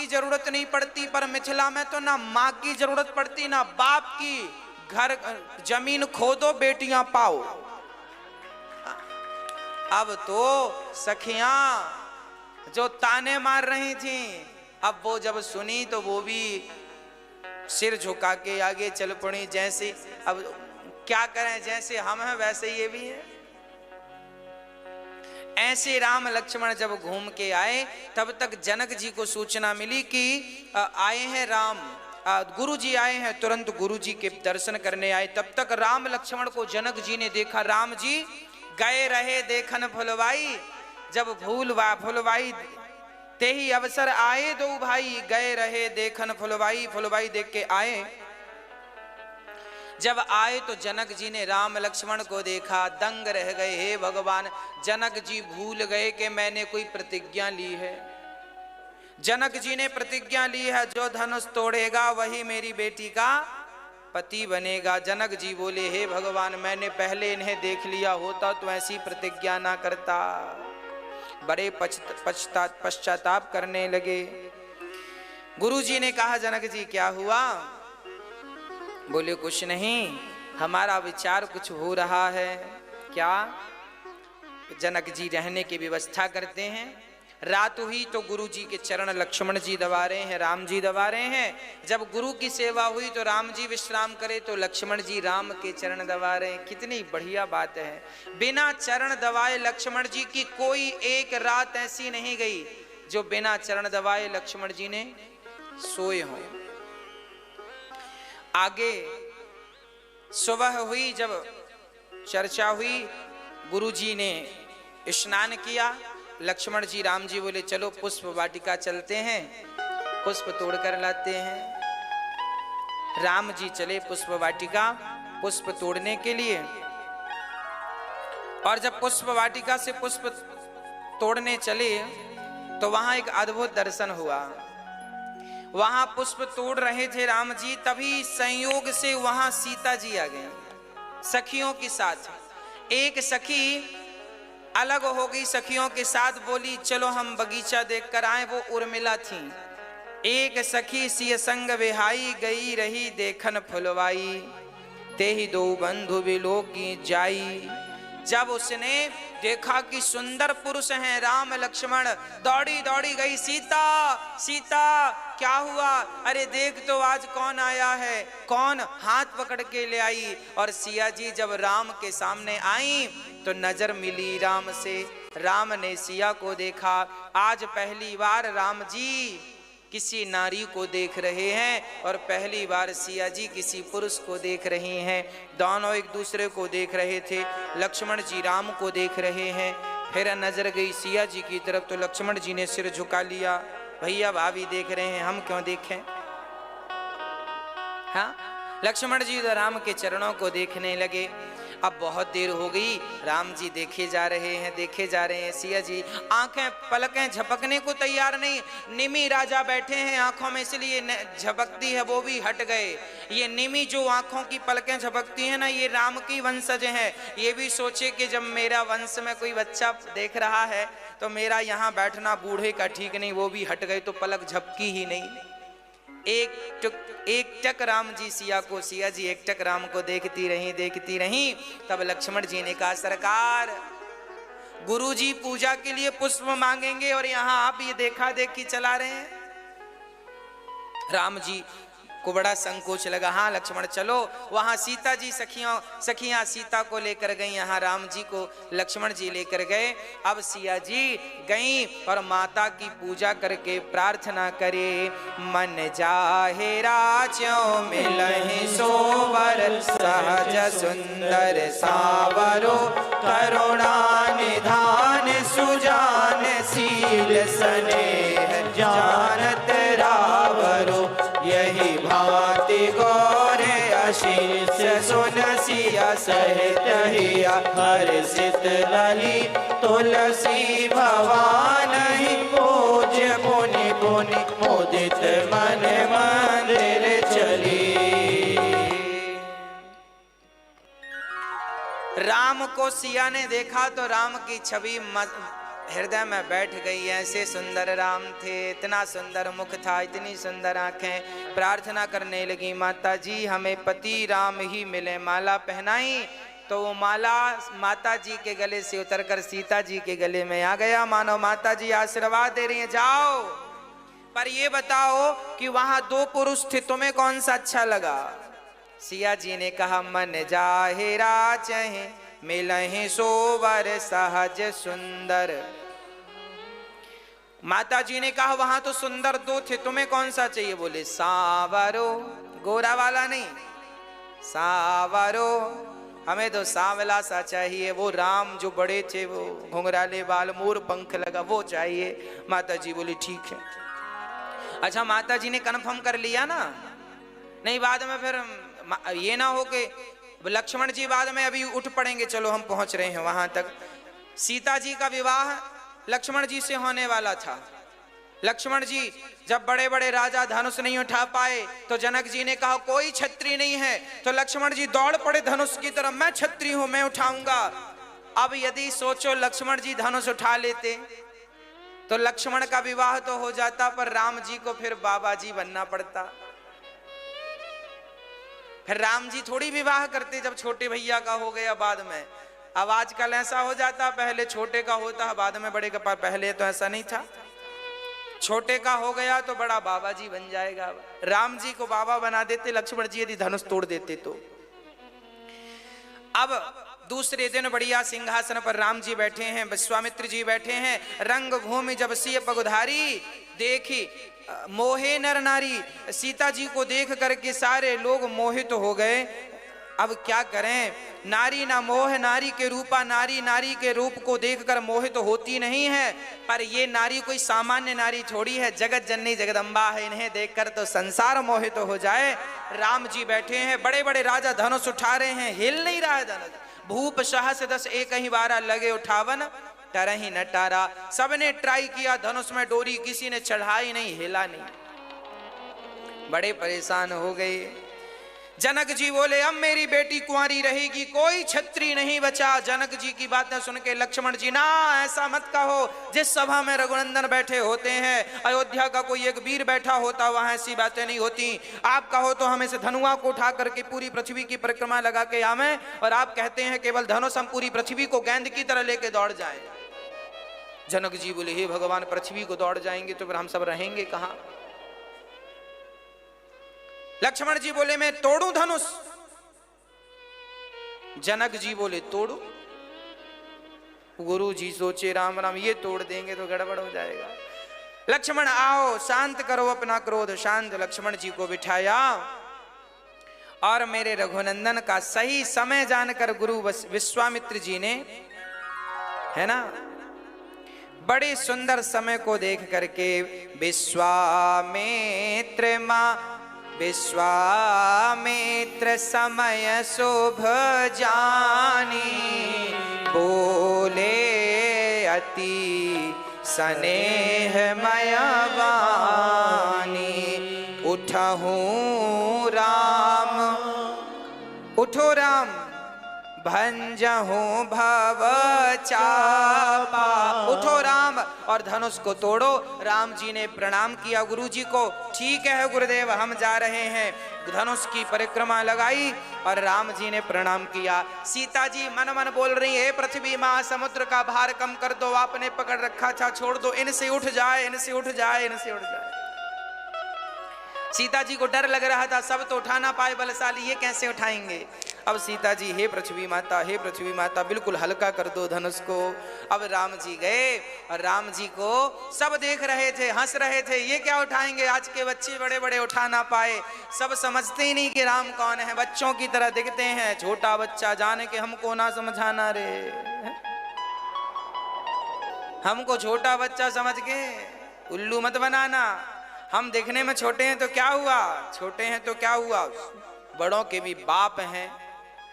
की जरूरत नहीं पड़ती, पर मिथिला में तो ना माँ की जरूरत पड़ती ना बाप की। घर जमीन खोदो बेटियां पाओ। अब तो सखियां जो ताने मार रही थी, अब वो जब सुनी तो वो भी सिर झुका के आगे चल पड़ी। जैसे अब क्या करें, जैसे हम हैं वैसे ये भी है। ऐसे राम लक्ष्मण जब घूम के आए, तब तक जनक जी को सूचना मिली कि आए हैं राम, गुरु जी आए हैं। तुरंत गुरु जी के दर्शन करने आए। तब तक राम लक्ष्मण को जनक जी ने देखा। राम जी गए रहे देखन फुलवाई, जब फुलवाई ते ही अवसर आए दो भाई, गए रहे देखन फुलवाई। फुलवाई देख के आए। जब आए तो जनक जी ने राम लक्ष्मण को देखा, दंग रह गए। हे भगवान, जनक जी भूल गए कि मैंने कोई प्रतिज्ञा ली है। जनक जी ने प्रतिज्ञा ली है, जो धनुष तोड़ेगा वही मेरी बेटी का पति बनेगा। जनक जी बोले, हे भगवान, मैंने पहले इन्हें देख लिया होता तो ऐसी प्रतिज्ञा ना करता। बड़े पश्चाताप करने लगे। गुरुजी ने कहा, जनक जी क्या हुआ? बोले, कुछ नहीं, हमारा विचार कुछ हो रहा है। क्या? जनक जी रहने की व्यवस्था करते हैं। रात हुई तो गुरु जी के चरण लक्ष्मण जी दबा रहे हैं, राम जी दबा रहे हैं। जब गुरु की सेवा हुई तो राम जी विश्राम करे तो लक्ष्मण जी राम के चरण दबा रहे हैं। कितनी बढ़िया बात है। बिना चरण दबाए लक्ष्मण जी की कोई एक रात ऐसी नहीं गई जो बिना चरण दबाए लक्ष्मण जी ने सोए हों। आगे सुबह हुई, जब चर्चा हुई, गुरु जी ने स्नान किया। लक्ष्मण जी राम जी बोले, चलो पुष्प वाटिका चलते हैं, पुष्प तोड़कर लाते हैं। राम जी चले पुष्प वाटिका पुष्प तोड़ने के लिए। और जब पुष्प वाटिका से पुष्प तोड़ने चले तो वहां एक अद्भुत दर्शन हुआ। वहां पुष्प तोड़ रहे थे राम जी, तभी संयोग से वहां सीता जी आ गई सखियों के साथ। एक सखी अलग हो गई सखियों के साथ, बोली चलो हम बगीचा देखकर आए। वो उर्मिला थी। एक सखी सिय संग विहाई, गई रही देखन फुलवाई, ते ही दो बंधु बिलो की जाई। जब उसने देखा कि सुंदर पुरुष हैं राम लक्ष्मण, दौड़ी दौड़ी गई, सीता सीता क्या हुआ? अरे देख तो आज कौन आया है। कौन? हाथ पकड़ के ले आई। और सिया जी जब राम के सामने आई तो नजर मिली राम से। राम ने सिया को देखा। आज पहली बार राम जी किसी नारी को देख रहे हैं और पहली बार सिया जी किसी पुरुष को देख रही हैं। दोनों एक दूसरे को देख रहे थे। लक्ष्मण जी राम को देख रहे हैं। फिर नजर गई सिया जी की तरफ तो लक्ष्मण जी ने सिर झुका लिया। भैया भाभी देख रहे हैं, हम क्यों देखें? हाँ, लक्ष्मण जी तो राम के चरणों को देखने लगे। अब बहुत देर हो गई, राम जी देखे जा रहे हैं, देखे जा रहे हैं। सिया जी आंखें पलकें झपकने को तैयार नहीं। निमि राजा बैठे हैं आंखों में, इसलिए झपकती है, वो भी हट गए। ये निमि जो आंखों की पलकें झपकती है ना, ये राम की वंशज है। ये भी सोचे कि जब मेरा वंश में कोई बच्चा देख रहा है तो मेरा यहाँ बैठना बूढ़े का ठीक नहीं। वो भी हट गए तो पलक झपकी ही नहीं। एक टक राम जी सिया को, सिया जी एक टक राम को देखती रही। तब लक्ष्मण जी ने कहा, सरकार गुरु जी पूजा के लिए पुष्प मांगेंगे और यहाँ आप ये देखा देखी चला रहे हैं। राम जी को बड़ा संकोच लगा। हाँ लक्ष्मण चलो। वहां सीता जी सखियां सीता को लेकर गई, यहाँ राम जी को लक्ष्मण जी लेकर गए। अब सिया जी गई और माता की पूजा करके प्रार्थना करे, मन जाहे राज्यों मिलहि सोवर, सहज सुंदर सावरो, करुणा निधान सुजान, शील स्नेह जानत रावरो, यही भांति गौरे आशीष सुन सिया सहित हिया, हर्षित लही तुलसी भवानी, पूज्य मुनि मुनि मुदित मन मंदिर चली। राम को सिया ने देखा तो राम की छवि हृदय में बैठ गई। ऐसे सुंदर राम थे, इतना सुंदर मुख था, इतनी सुंदर आंखें। प्रार्थना करने लगी, माता जी हमें पति राम ही मिले। माला पहनाई तो वो माला माता जी के गले से उतरकर सीता जी के गले में आ गया। मानो माता जी आशीर्वाद दे रही हैं, जाओ पर ये बताओ कि वहां दो पुरुष थे, तुम्हें कौन सा अच्छा लगा? सिया जी ने कहा, मन जाहिरा चहे मिलहि सोवर सहज सुंदर। माता जी ने कहा, वहां तो सुंदर दो थे, तुम्हें कौन सा चाहिए? बोले सांवरो, गोरा वाला नहीं, सांवरो, हमें तो सांवला सा चाहिए। वो राम जो बड़े थे, वो घुंघराले बाल, मोर पंख लगा, वो चाहिए। माता जी बोली ठीक है। अच्छा, माता जी ने कन्फर्म कर लिया ना? नहीं, बाद में फिर ये ना हो कि लक्ष्मण जी बाद में अभी उठ पड़ेंगे, चलो हम पहुंच रहे हैं वहां तक। सीता जी का विवाह लक्ष्मण जी से होने वाला था। लक्ष्मण जी जब बड़े बड़े राजा धनुष नहीं उठा पाए तो जनक जी ने कहा कोई छत्री नहीं है, तो लक्ष्मण जी दौड़ पड़े धनुष की तरफ, मैं छत्री हूं, मैं उठाऊंगा। अब यदि सोचो लक्ष्मण जी धनुष उठा लेते तो लक्ष्मण का विवाह तो हो जाता, पर राम जी को फिर बाबा जी बनना पड़ता। फिर राम जी थोड़ी विवाह करते जब छोटे भैया का हो गया बाद में। अब आजकल ऐसा हो जाता, पहले छोटे का होता है बाद में बड़े का, पहले तो ऐसा नहीं था। छोटे का हो गया तो बड़ा बाबा जी बन जाएगा। राम जी को बाबा बना देते लक्ष्मण जी यदि धनुष तोड़ देते तो। अब दूसरे दिन बढ़िया सिंहासन पर राम जी बैठे हैं, विश्वामित्र जी बैठे हैं। रंग भूमि जब सिय पगुधारी देखी मोहे नर नारी। सीता जी को देख करके सारे लोग मोहित हो गए। अब क्या करें, नारी ना मोह नारी के रूपा, नारी नारी के रूप को देखकर मोहित होती नहीं है। पर ये नारी कोई सामान्य नारी थोड़ी है, जगत जननी जगदम्बा है, इन्हें देखकर तो संसार मोहित हो जाए। राम जी बैठे हैं, बड़े बड़े राजा धनुष उठा रहे हैं, हिल नहीं रहा है धनुष। भूप सहस दस एक ही बारा लगे उठावन, टरही न टारा। सबने ट्राई किया धनुष में डोरी, किसी ने चढ़ाई नहीं, हिला नहीं। बड़े परेशान हो गए। जनक जी बोले अब मेरी बेटी कुंवारी रहेगी, कोई छत्री नहीं बचा। जनक जी की बातें सुन के लक्ष्मण जी, ना ऐसा मत कहो, जिस सभा में रघुनंदन बैठे होते हैं, अयोध्या का कोई एक वीर बैठा होता, वहां ऐसी बातें नहीं होती। आप कहो तो हम इस धनुआ को उठा करके पूरी पृथ्वी की परिक्रमा लगा के आवे, और आप कहते हैं केवल धनुष, हम पूरी पृथ्वी को गेंद की तरह लेके दौड़ जाए। जनक जी बोले हे भगवान, पृथ्वी को दौड़ जाएंगे तो फिर हम सब रहेंगे कहां? लक्ष्मण जी बोले मैं तोड़ू धनुष? जनक जी बोले तोड़ू। गुरु जी सोचे राम राम, ये तोड़ देंगे तो गड़बड़ हो जाएगा। लक्ष्मण आओ, शांत करो अपना क्रोध। शांत लक्ष्मण जी को बिठाया और मेरे रघुनंदन का सही समय जानकर गुरु विश्वामित्र जी ने, है ना, बड़े सुंदर समय को देख करके विश्वामित्र मां विश्वामित्र समय शुभ जानी, बोले अति स्नेहमय वाणी। उठहूँ राम, उठो राम, भंजहूँ भव चापा। उठो राम और धनुष को तोड़ो। राम जी ने प्रणाम किया गुरु जी को। ठीक है गुरुदेव, हम जा रहे हैं। धनुष की परिक्रमा लगाई और राम जी ने प्रणाम किया। सीता जी मन मन बोल रही है, पृथ्वी माँ समुद्र का भार कम कर दो, आपने पकड़ रखा था, छोड़ दो, इनसे उठ जाए, इनसे उठ जाए, इनसे उठ जाए। सीता जी को डर लग रहा था, सब तो उठा ना पाए बलशाली, ये कैसे उठाएंगे? अब सीता जी, हे पृथ्वी माता, बिल्कुल हल्का कर दो धनुष को। अब राम जी गए और राम जी को सब देख रहे थे, हंस रहे थे, ये क्या उठाएंगे, आज के बच्चे बड़े बड़े उठा ना पाए। सब समझते ही नहीं कि राम कौन है, बच्चों की तरह दिखते हैं। छोटा बच्चा जाने के हमको ना समझाना रे, हमको छोटा बच्चा समझ के उल्लू मत बनाना। हम देखने में छोटे हैं तो क्या हुआ, छोटे हैं तो क्या हुआ, बड़ों के भी बाप हैं,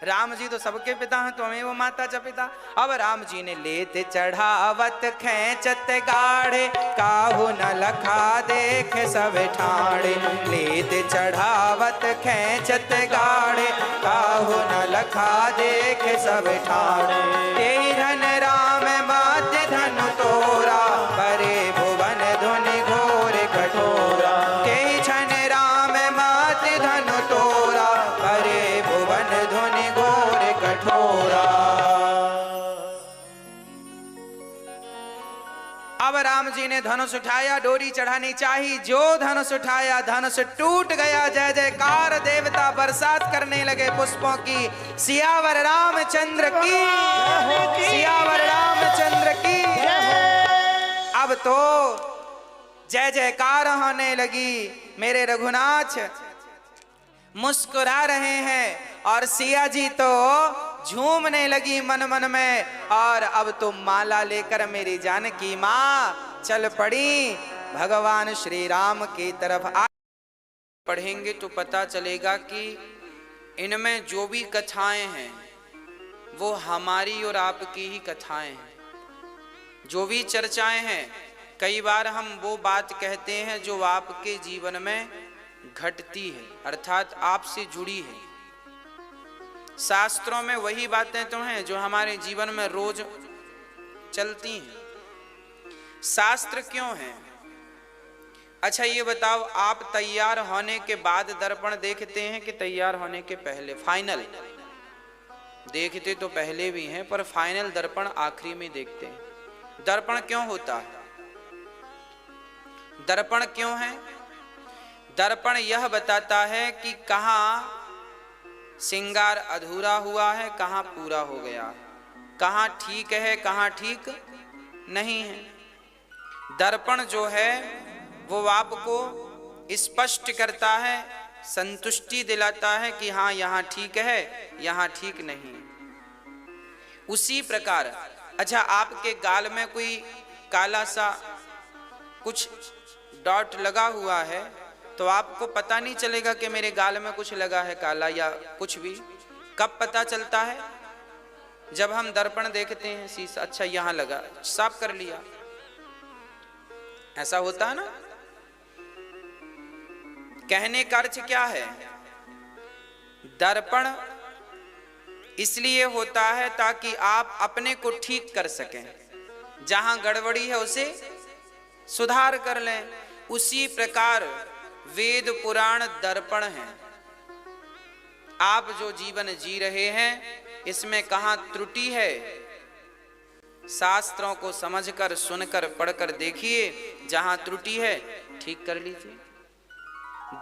राम जी तो सबके पिता हैं, त्वमेव माता च पिता। अब राम जी ने लेत चढ़ावत खेचत गाढ़े, काहू न लखा देख सब ठाणे। लेत चढ़ावत खेचत गाढ़े, काहू न लखा देख सब ठाणे। तेहि धन राम मात्य धनु तोरा, करे भुवन धुनि घोर कठोरा। तेहि छन राम मात्य धनु तोरा, करे भुवन धुनि घोर कठोरा। अब राम जी ने धनुष उठाया, डोरी चढ़ानी चाहिए। जो धनुष उठाया धनुष टूट गया। जय जयकार, देवता बरसात करने लगे पुष्पों की। सियावर रामचंद्र की, सियावर रामचंद्र की। अब तो जय जयकार होने लगी। मेरे रघुनाथ मुस्कुरा रहे हैं और सिया जी तो झूमने लगी मन मन में। और अब तो माला लेकर मेरी जानकी माँ चल पड़ी भगवान श्री राम की तरफ। पढ़ेंगे तो पता चलेगा कि इनमें जो भी कथाएं हैं वो हमारी और आपकी ही कथाएं हैं। जो भी चर्चाएं हैं, कई बार हम वो बात कहते हैं जो आपके जीवन में घटती है, अर्थात आपसे जुड़ी है। शास्त्रों में वही बातें तो हैं जो हमारे जीवन में रोज चलती हैं। शास्त्र क्यों हैं? अच्छा ये बताओ, आप तैयार होने के बाद दर्पण देखते हैं कि तैयार होने के पहले? फाइनल देखते तो पहले भी हैं, पर फाइनल दर्पण आखिरी में देखते हैं। दर्पण क्यों होता है? दर्पण क्यों है? दर्पण यह बताता है कि कहाँ श्रृंगार अधूरा हुआ है, कहाँ पूरा हो गया है, कहाँ ठीक है, कहाँ ठीक नहीं है। दर्पण जो है वो आपको स्पष्ट करता है, संतुष्टि दिलाता है कि हाँ यहाँ ठीक है, यहाँ ठीक नहीं। उसी प्रकार अच्छा, आपके गाल में कोई काला सा कुछ डॉट लगा हुआ है तो आपको पता नहीं चलेगा कि मेरे गाल में कुछ लगा है काला या कुछ भी। कब पता चलता है? जब हम दर्पण देखते हैं शीशा, अच्छा यहाँ लगा, साफ कर लिया, ऐसा होता है ना। कहने का अर्थ क्या है? दर्पण इसलिए होता है ताकि आप अपने को ठीक कर सकें, जहां गड़बड़ी है उसे सुधार कर लें। उसी प्रकार वेद पुराण दर्पण हैं। आप जो जीवन जी रहे हैं इसमें कहां त्रुटि है, शास्त्रों को समझकर, सुनकर, पढ़कर देखिए। जहां त्रुटि है ठीक कर लीजिए।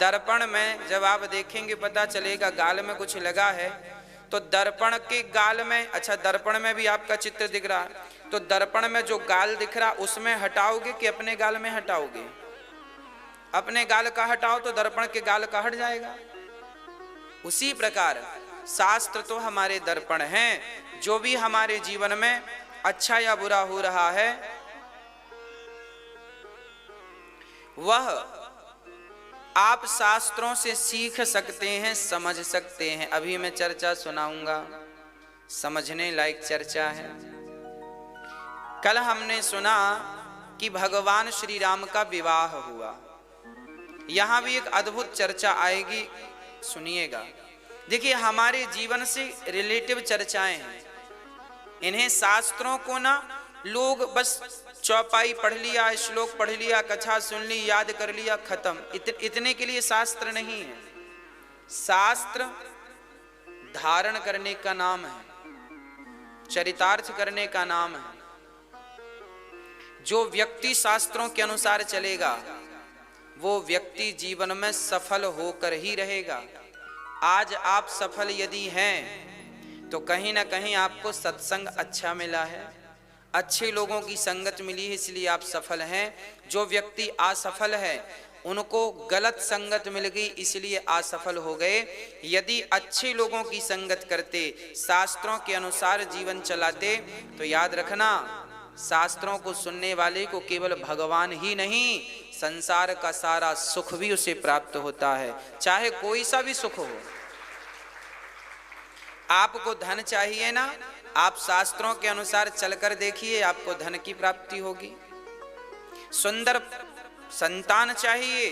दर्पण में जब आप देखेंगे पता चलेगा गाल में कुछ लगा है तो दर्पण के गाल में, अच्छा दर्पण में भी आपका चित्र दिख रहा है तो दर्पण में जो गाल दिख रहा उसमें हटाओगे कि अपने गाल में हटाओगे? अपने गाल का हटाओ तो दर्पण के गाल का हट जाएगा। उसी प्रकार शास्त्र तो हमारे दर्पण हैं। जो भी हमारे जीवन में अच्छा या बुरा हो रहा है वह आप शास्त्रों से सीख सकते हैं, समझ सकते हैं। अभी मैं चर्चा सुनाऊंगा, समझने लायक चर्चा है। कल हमने सुना कि भगवान श्री राम का विवाह हुआ। यहां भी एक अद्भुत चर्चा आएगी, सुनिएगा। देखिए हमारे जीवन से रिलेटिव चर्चाएं हैं। इन्हें शास्त्रों को ना लोग बस चौपाई पढ़ लिया, श्लोक पढ़ लिया, कथा सुन ली, याद कर लिया, खत्म, इतने के लिए शास्त्र नहीं है। शास्त्र धारण करने का नाम है, चरितार्थ करने का नाम है। जो व्यक्ति शास्त्रों के अनुसार चलेगा वो व्यक्ति जीवन में सफल होकर ही रहेगा। आज आप सफल यदि हैं तो कहीं ना कहीं आपको सत्संग अच्छा मिला है, अच्छे लोगों की संगत मिली है, इसलिए आप सफल हैं। जो व्यक्ति असफल है उनको गलत संगत मिल गई, इसलिए असफल हो गए। यदि अच्छे लोगों की संगत करते, शास्त्रों के अनुसार जीवन चलाते तो याद रखना, शास्त्रों को सुनने वाले को केवल भगवान ही नहीं, संसार का सारा सुख भी उसे प्राप्त होता है, चाहे कोई सा भी सुख हो। आपको धन चाहिए ना, आप शास्त्रों के अनुसार चलकर देखिए, आपको धन की प्राप्ति होगी। सुंदर संतान चाहिए,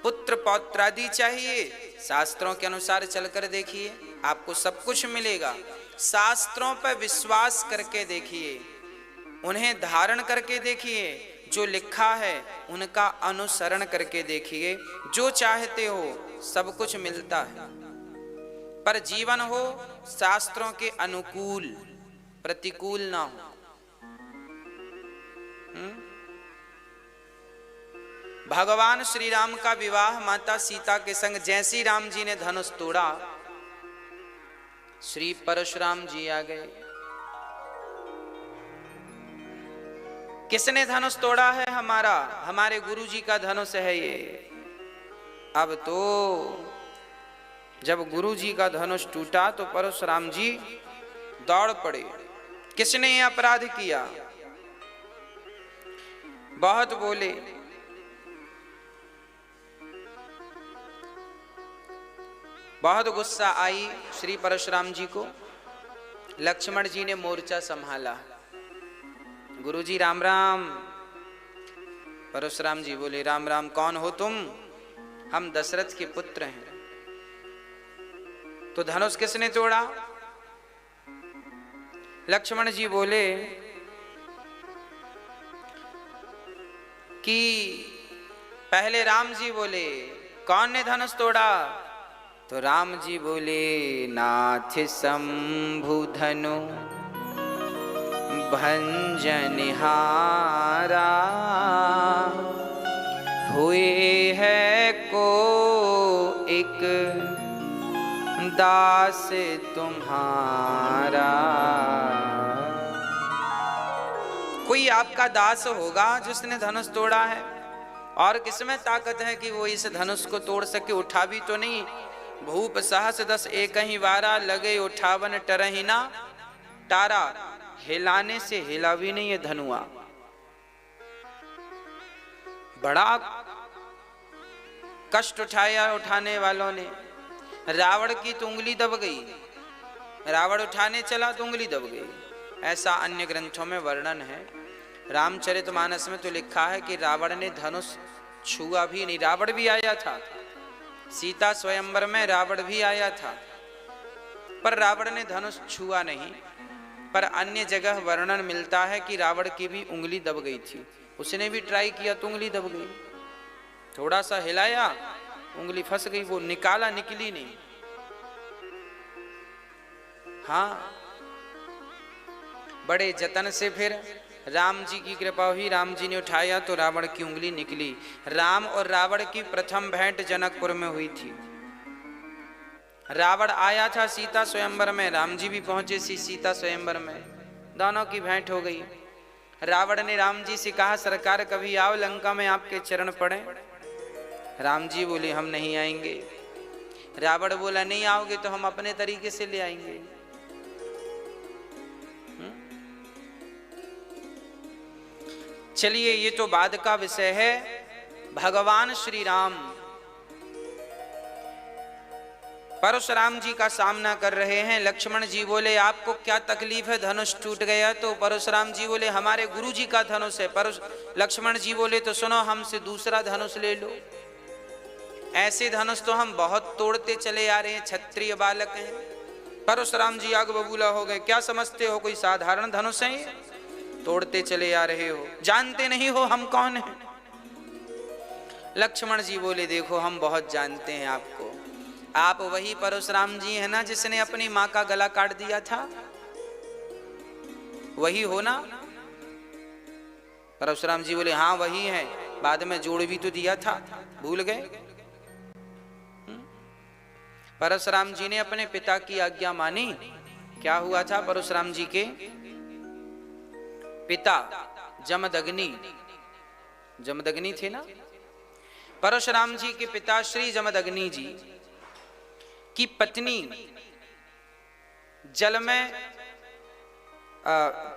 पुत्र पौत्रादि चाहिए, शास्त्रों के अनुसार चलकर देखिए, आपको सब कुछ मिलेगा। शास्त्रों पर विश्वास करके देखिए, उन्हें धारण करके देखिए, जो लिखा है उनका अनुसरण करके देखिए, जो चाहते हो सब कुछ मिलता है। पर जीवन हो शास्त्रों के अनुकूल, प्रतिकूल ना हो। भगवान श्री राम का विवाह माता सीता के संग जैसी राम जी ने धनुष तोड़ा, श्री परशुराम जी आ गए। किसने धनुष तोड़ा है? हमारे गुरु जी का धनुष है ये। अब तो जब गुरु जी का धनुष टूटा तो परशुराम जी दौड़ पड़े। किसने ये अपराध किया? बहुत बोले, बहुत गुस्सा आई श्री परशुराम जी को। लक्ष्मण जी ने मोर्चा संभाला, गुरु जी राम राम। परशुराम जी बोले, राम राम, कौन हो तुम? हम दशरथ के पुत्र हैं। तो धनुष किसने तोड़ा? लक्ष्मण जी बोले कि पहले राम जी बोले, कौन ने धनुष तोड़ा? तो राम जी बोले, नाथ शंभु धनु भंजनहारा, हुए है को एक दास तुम्हारा। कोई आपका दास होगा जिसने धनुष तोड़ा है, और किसमें ताकत है कि वो इस धनुष को तोड़ सके? उठा भी तो नहीं। भूप सहस 10 एक ही वारा, लगे उठावन टरही ना तारा। हिलाने से हिला भी नहीं ये धनुआ। बड़ा कष्ट उठाया उठाने वालों ने। रावण की तो उंगली दब गई, रावण उठाने चला तो उंगली दब गई। ऐसा अन्य ग्रंथों में वर्णन है। रामचरितमानस में तो लिखा है कि रावण ने धनुष छुआ भी नहीं। रावण भी आया था सीता स्वयंवर में, रावण भी आया था, पर रावण ने धनुष छुआ नहीं। पर अन्य जगह वर्णन मिलता है कि रावण की भी उंगली दब गई थी। उसने भी ट्राई किया तो उंगली दब गई। थोड़ा सा हिलाया, उंगली फंस गई, वो निकाला, निकली नहीं। हाँ, बड़े जतन से फिर राम जी की कृपा हुई, राम जी ने उठाया तो रावण की उंगली निकली। राम और रावण की प्रथम भेंट जनकपुर में हुई थी। रावण आया था सीता स्वयंवर में, राम जी भी पहुंचे सीता स्वयंवर में, दोनों की भेंट हो गई। रावण ने राम जी से कहा, सरकार कभी आओ लंका में आपके चरण पड़े। राम जी बोले, हम नहीं आएंगे। रावण बोला, नहीं आओगे तो हम अपने तरीके से ले आएंगे। चलिए, ये तो बाद का विषय है। भगवान श्री राम परशुराम जी का सामना कर रहे हैं। लक्ष्मण जी बोले, आपको क्या तकलीफ है? धनुष टूट गया। तो परशुराम जी बोले, हमारे गुरु जी का धनुष है। लक्ष्मण जी बोले, तो सुनो, हमसे दूसरा धनुष ले लो। ऐसे धनुष तो हम बहुत तोड़ते चले आ रहे हैं, क्षत्रिय बालक हैं। परशुराम जी आग बबूला हो गए, क्या समझते हो कोई साधारण धनुष है ये? तोड़ते चले आ रहे हो, जानते नहीं हो हम कौन हैं? लक्ष्मण जी बोले, देखो हम बहुत जानते हैं आपको। आप वही परशुराम जी हैं ना जिसने अपनी माँ का गला काट दिया था? वही हो ना? परशुराम जी बोले, हाँ वही है। बाद में जोड़ भी तो दिया था, भूल गए? परशुराम जी ने अपने पिता की आज्ञा मानी। क्या हुआ था? परशुराम जी के पिता जमदग्नि थे ना। परशुराम जी के पिता श्री जमदग्नि जी की पत्नी जल में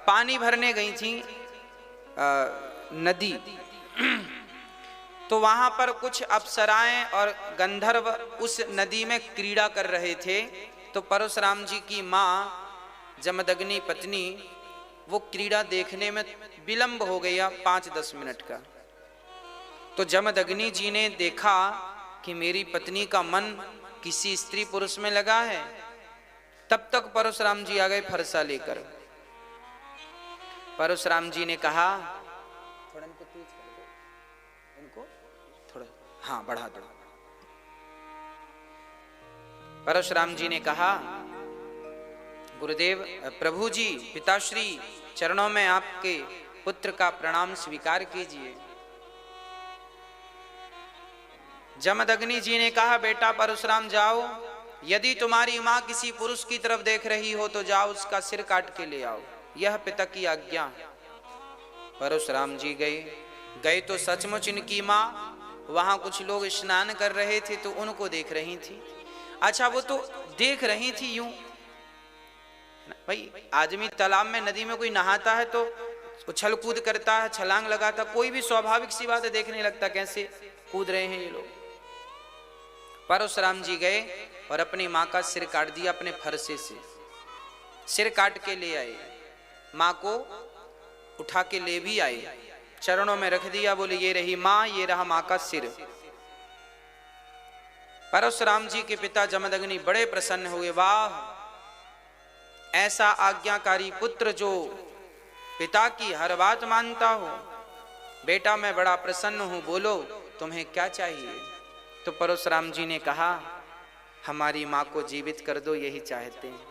पानी भरने गई थी, नदी। तो वहां पर कुछ अप्सराएं और गंधर्व उस नदी में क्रीड़ा कर रहे थे। तो परशुराम जी की माँ जमदग्नि पत्नी वो क्रीड़ा देखने में विलंब हो गया 5-10 मिनट का। तो जमदग्नि जी ने देखा कि मेरी पत्नी का मन किसी स्त्री पुरुष में लगा है। तब तक परशुराम जी आ गए फरसा लेकर। परशुराम जी ने कहा थोड़ा इनको तेज कर दो, इनको थोड़ा हाँ बढ़ा दो। परशुराम जी ने कहा गुरुदेव प्रभु जी पिताश्री चरणों में आपके पुत्र का प्रणाम स्वीकार कीजिए। जमदग्नि जी ने कहा बेटा परशुराम जाओ, यदि तुम्हारी माँ किसी पुरुष की तरफ देख रही हो तो जाओ उसका सिर काट के ले आओ, यह पिता की आज्ञा। परशुराम जी गए तो सचमुच इनकी माँ वहां कुछ लोग स्नान कर रहे थे तो उनको देख रही थी। अच्छा वो तो देख रही थी यूं, भाई आदमी तालाब में नदी में कोई नहाता है तो उछल कूद करता है, छलांग लगाता, कोई भी स्वाभाविक सी बात है देखने लगता कैसे कूद रहे हैं ये लोग। परशुराम जी गए और अपनी माँ का सिर काट दिया, अपने फरसे से सिर काट के ले आए। माँ को उठा के ले भी आए, चरणों में रख दिया, बोले ये रही माँ, ये रहा माँ का सिर। परशुराम जी के पिता जमदग्नि बड़े प्रसन्न हुए, वाह ऐसा आज्ञाकारी पुत्र जो पिता की हर बात मानता हो। बेटा मैं बड़ा प्रसन्न हूं, बोलो तुम्हें क्या चाहिए। तो परशुराम जी ने कहा हमारी माँ को जीवित कर दो, यही चाहते हैं।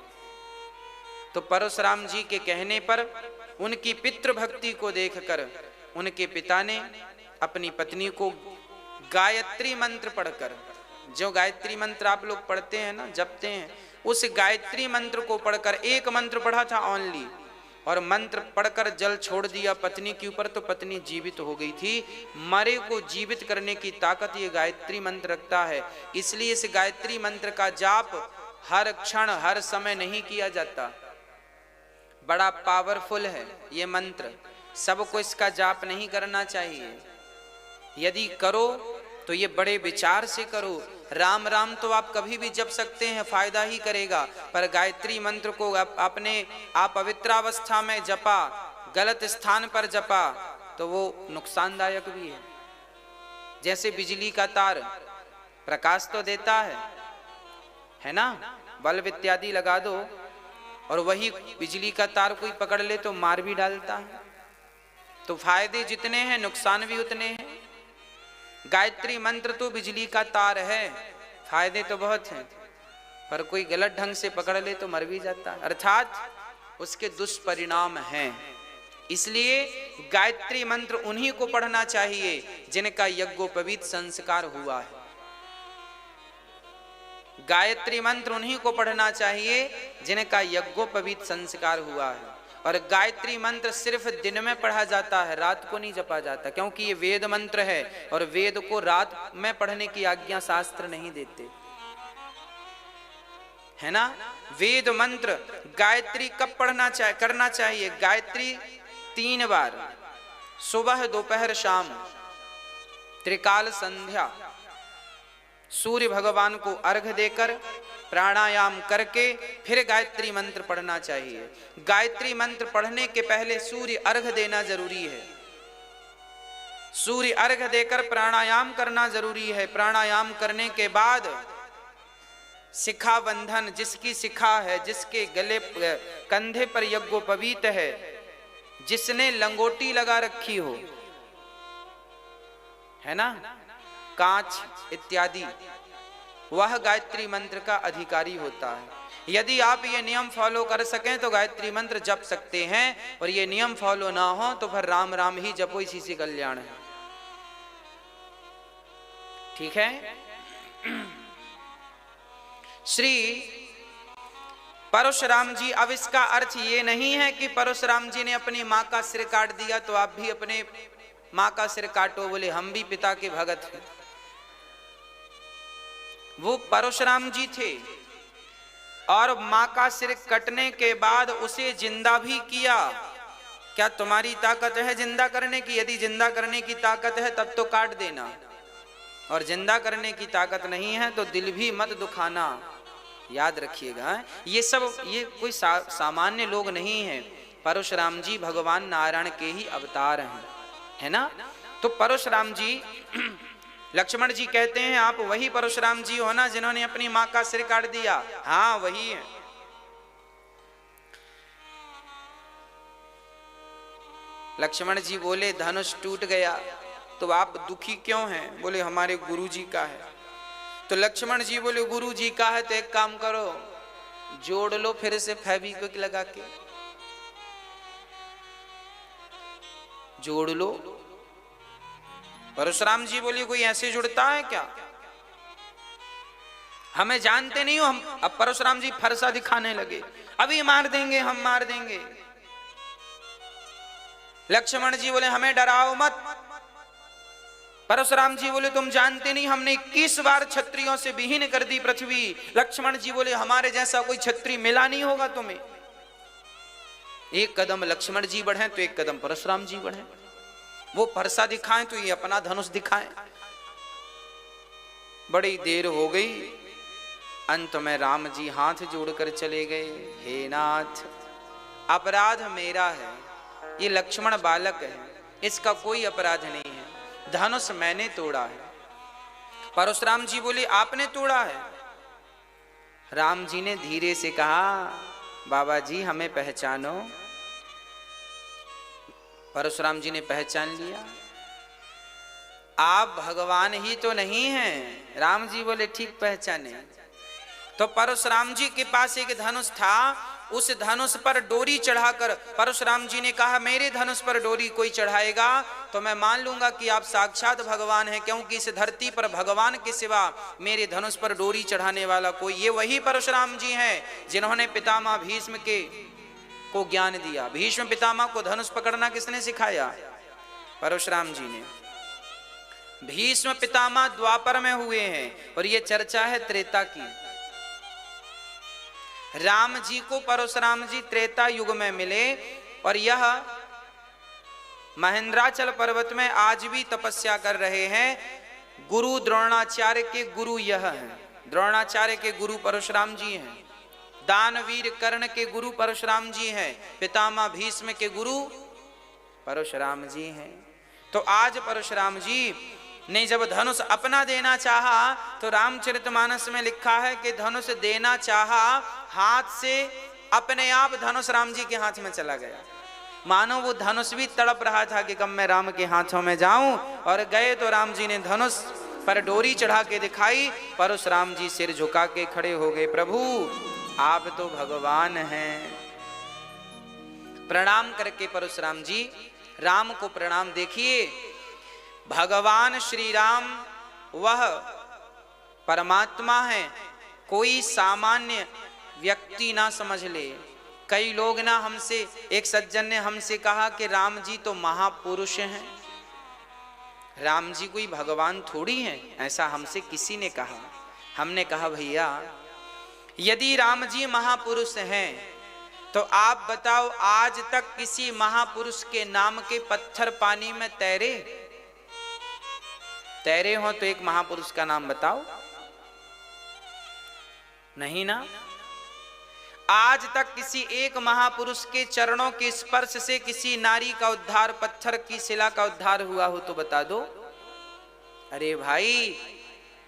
तो परशुराम जी के कहने पर उनकी पितृभक्ति को देखकर उनके पिता ने अपनी पत्नी को गायत्री मंत्र पढ़कर, जो गायत्री मंत्र आप लोग पढ़ते हैं ना, जपते हैं, उस गायत्री मंत्र को पढ़कर, एक मंत्र पढ़ा था ओनली, और मंत्र पढ़कर जल छोड़ दिया पत्नी के ऊपर, तो पत्नी जीवित हो गई थी। मरे को जीवित करने की ताकत ये गायत्री मंत्र रखता है। इसलिए इस गायत्री मंत्र का जाप हर क्षण हर समय नहीं किया जाता, बड़ा पावरफुल है ये मंत्र, सबको इसका जाप नहीं करना चाहिए। यदि करो तो ये बड़े विचार से करो। राम राम तो आप कभी भी जप सकते हैं, फायदा ही करेगा, पर गायत्री मंत्र को अपने आप पवित्रावस्था में जपा, गलत स्थान पर जपा तो वो नुकसानदायक भी है। जैसे बिजली का तार प्रकाश तो देता है ना, बल्ब इत्यादि लगा दो और वही बिजली का तार कोई पकड़ ले तो मार भी डालता है। तो फायदे जितने हैं नुकसान भी उतने हैं। गायत्री मंत्र तो बिजली का तार है, फायदे तो बहुत हैं, पर कोई गलत ढंग से पकड़ ले तो मर भी जाता है, अर्थात उसके दुष्परिणाम हैं। इसलिए गायत्री मंत्र उन्हीं को पढ़ना चाहिए जिनका यज्ञोपवीत संस्कार हुआ है। गायत्री मंत्र उन्हीं को पढ़ना चाहिए जिनका यज्ञोपवीत संस्कार हुआ है। और गायत्री मंत्र सिर्फ दिन में पढ़ा जाता है, रात को नहीं जपा जाता, क्योंकि ये वेद मंत्र है और वेद को रात में पढ़ने की आज्ञा शास्त्र नहीं देते, है ना। वेद मंत्र गायत्री कब पढ़ना करना चाहिए? गायत्री 3 बार, सुबह दोपहर शाम, त्रिकाल संध्या, सूर्य भगवान को अर्घ देकर प्राणायाम करके फिर गायत्री मंत्र पढ़ना चाहिए। गायत्री मंत्र पढ़ने के पहले सूर्य अर्घ देना जरूरी है, सूर्य अर्घ देकर प्राणायाम करना जरूरी है। प्राणायाम करने के बाद शिखा बंधन, जिसकी शिखा है, जिसके गले कंधे पर यज्ञोपवीत है, जिसने लंगोटी लगा रखी हो, है ना, कांच इत्यादि, वह गायत्री मंत्र का अधिकारी होता है। यदि आप ये नियम फॉलो कर सकें तो गायत्री मंत्र जप सकते हैं, और ये नियम फॉलो ना हो तो फिर राम राम ही जपो, इसी से कल्याण है। ठीक है। श्री परशुराम जी, अब इसका अर्थ ये नहीं है कि परशुराम जी ने अपनी माँ का सिर काट दिया तो आप भी अपने माँ का सिर काटो, बोले हम भी पिता के भगत हैं। वो परशुराम जी थे और माँ का सिर कटने के बाद उसे जिंदा भी किया। क्या तुम्हारी ताकत है जिंदा करने की? यदि जिंदा करने की ताकत है तब तो काट देना, और जिंदा करने की ताकत नहीं है तो दिल भी मत दुखाना। याद रखिएगा, ये सब ये कोई सामान्य लोग नहीं है। परशुराम जी भगवान नारायण के ही अवतार हैं, है ना। तो परशुराम जी लक्ष्मण जी कहते हैं आप वही परशुराम जी हो ना जिन्होंने अपनी मां का सिर काट दिया? हाँ वही है। लक्ष्मण जी बोले धनुष टूट गया तो आप दुखी क्यों हैं? बोले हमारे गुरु जी का है। तो लक्ष्मण जी बोले गुरु जी का है तो एक काम करो, जोड़ लो फिर से फेविक्विक लगा के जोड़ लो। परशुराम जी बोले कोई ऐसे जुड़ता है क्या? हमें जानते नहीं हो हम। अब परशुराम जी फरसा दिखाने लगे, अभी मार देंगे, हम मार देंगे। लक्ष्मण जी बोले हमें डराओ मत। परशुराम जी बोले तुम जानते नहीं हमने 21 बार क्षत्रियों से विहीन कर दी पृथ्वी। लक्ष्मण जी बोले हमारे जैसा कोई क्षत्रिय मिला नहीं होगा तुम्हें। एक कदम लक्ष्मण जी बढ़े तो एक कदम परशुराम जी बढ़े। वो फरसा दिखाएं तो ये अपना धनुष दिखाएं। बड़ी देर हो गई, अंत में राम जी हाथ जोड़कर चले गए। हे नाथ, अपराध मेरा है, ये लक्ष्मण बालक है, इसका कोई अपराध नहीं है, धनुष मैंने तोड़ा है। परशुराम जी बोले आपने तोड़ा है? राम जी ने धीरे से कहा बाबा जी हमें पहचानो। परशुराम जी ने पहचान लिया, आप भगवान ही तो नहीं हैं। राम जी बोले ठीक पहचाने। तो परशुराम जी के पास एक धनुष था, उस धनुष पर डोरी चढ़ाकर परशुराम जी ने कहा मेरे धनुष पर डोरी कोई चढ़ाएगा तो मैं मान लूंगा कि आप साक्षात भगवान हैं, क्योंकि इस धरती पर भगवान के सिवा मेरे धनुष पर डोरी चढ़ाने वाला कोई, ये वही परशुराम जी हैं जिन्होंने पितामह भीष्म को ज्ञान दिया। भीष्म पितामह को धनुष पकड़ना किसने सिखाया? परशुराम जी ने। भीष्म पितामह द्वापर में हुए हैं और ये चर्चा है त्रेता की। राम जी को परशुराम जी त्रेता युग में मिले और यह महेंद्राचल पर्वत में आज भी तपस्या कर रहे हैं। गुरु द्रोणाचार्य के गुरु यह हैं, द्रोणाचार्य के गुरु परशुराम जी हैं, दानवीर कर्ण के गुरु परशुराम जी हैं, पितामह भीष्म के गुरु परशुराम जी हैं। तो आज परशुराम जी ने जब धनुष अपना देना चाहा तो रामचरितमानस में लिखा है कि धनुष देना चाहा, हाथ से अपने आप धनुष राम जी के हाथ में चला गया। मानो वो धनुष भी तड़प रहा था कि कब मैं राम के हाथों में जाऊं, और गए तो राम जी ने धनुष पर डोरी चढ़ा के दिखाई। परशुराम जी सिर झुका के खड़े हो गए, प्रभु आप तो भगवान हैं। प्रणाम करके परशुराम जी राम को प्रणाम। देखिए भगवान श्री राम वह परमात्मा है, कोई सामान्य व्यक्ति ना समझ ले। कई लोग ना हमसे, एक सज्जन ने हमसे कहा कि राम जी तो महापुरुष हैं, राम जी कोई भगवान थोड़ी हैं, ऐसा हमसे किसी ने कहा। हमने कहा भैया यदि राम जी महापुरुष हैं तो आप बताओ आज तक किसी महापुरुष के नाम के पत्थर पानी में तैरे हो तो एक महापुरुष का नाम बताओ। नहीं ना। आज तक किसी एक महापुरुष के चरणों के स्पर्श से किसी नारी का उद्धार, पत्थर की शिला का उद्धार हुआ हो तो बता दो। अरे भाई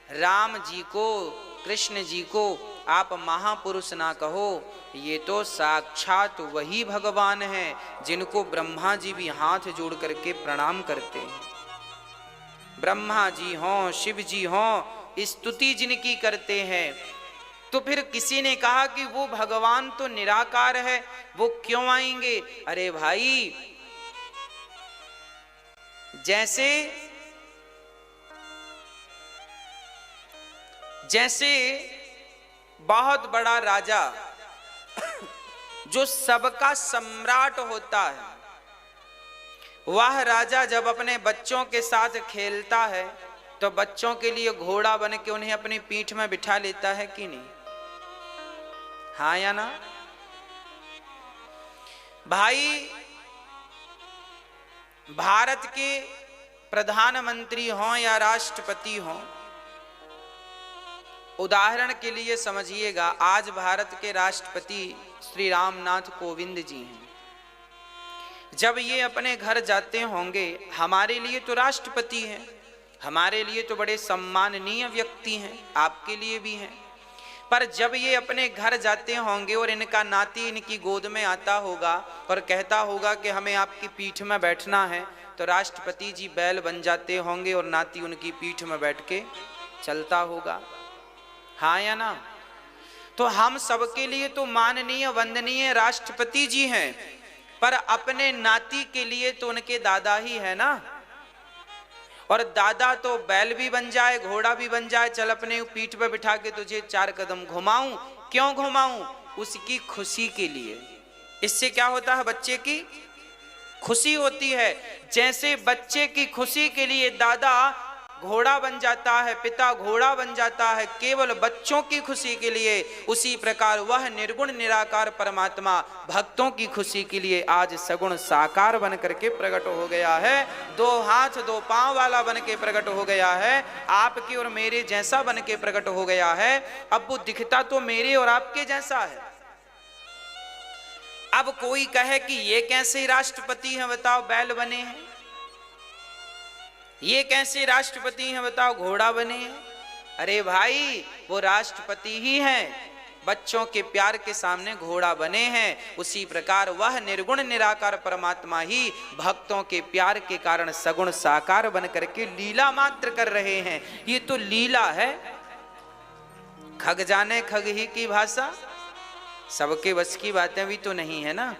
राम जी को, कृष्ण जी को आप महापुरुष ना कहो, ये तो साक्षात वही भगवान हैं जिनको ब्रह्मा जी भी हाथ जोड़ करके प्रणाम करते हैं। ब्रह्मा जी हों, शिव जी हों, स्तुति जिनकी करते हैं। तो फिर किसी ने कहा कि वो भगवान तो निराकार है, वो क्यों आएंगे? अरे भाई जैसे बहुत बड़ा राजा जो सबका सम्राट होता है, वह राजा जब अपने बच्चों के साथ खेलता है तो बच्चों के लिए घोड़ा बन के उन्हें अपनी पीठ में बिठा लेता है कि नहीं? हाँ या ना? भाई भारत के प्रधानमंत्री हों या राष्ट्रपति हों, उदाहरण के लिए समझिएगा, आज भारत के राष्ट्रपति श्री रामनाथ कोविंद जी हैं। जब ये अपने घर जाते होंगे, हमारे लिए तो राष्ट्रपति हैं, हमारे लिए तो बड़े सम्माननीय व्यक्ति हैं, आपके लिए भी हैं, पर जब ये अपने घर जाते होंगे और इनका नाती इनकी गोद में आता होगा और कहता होगा कि हमें आपकी पीठ में बैठना है, तो राष्ट्रपति जी बैल बन जाते होंगे और नाती उनकी पीठ में बैठ के चलता होगा, हाँ या ना? तो हम सबके लिए तो माननीय वंदनीय राष्ट्रपति जी हैं, पर अपने नाती के लिए तो उनके दादा ही है ना। और दादा तो बैल भी बन जाए, घोड़ा भी बन जाए, चल अपने पीठ पर बिठा के तुझे 4 कदम घुमाऊं, क्यों घुमाऊं? उसकी खुशी के लिए। इससे क्या होता है? बच्चे की खुशी होती है। जैसे बच्चे की खुशी के लिए दादा घोड़ा बन जाता है, पिता घोड़ा बन जाता है केवल बच्चों की खुशी के लिए, उसी प्रकार वह निर्गुण निराकार परमात्मा भक्तों की खुशी के लिए आज सगुण साकार बन करके प्रकट हो गया है। 2 हाथ 2 पांव वाला बन के प्रकट हो गया है, आपके और मेरे जैसा बन के प्रकट हो गया है। अब वो दिखता तो मेरे और आपके जैसा है। अब कोई कहे कि ये कैसे राष्ट्रपति हैं बताओ, बैल बने हैं, ये कैसे राष्ट्रपति हैं बताओ, घोड़ा बने हैं। अरे भाई, वो राष्ट्रपति ही हैं, बच्चों के प्यार के सामने घोड़ा बने हैं। उसी प्रकार वह निर्गुण निराकार परमात्मा ही भक्तों के प्यार के कारण सगुण साकार बन करके लीला मात्र कर रहे हैं। ये तो लीला है। खग जाने खग ही की भाषा, सबके बस की बातें भी तो नहीं है ना,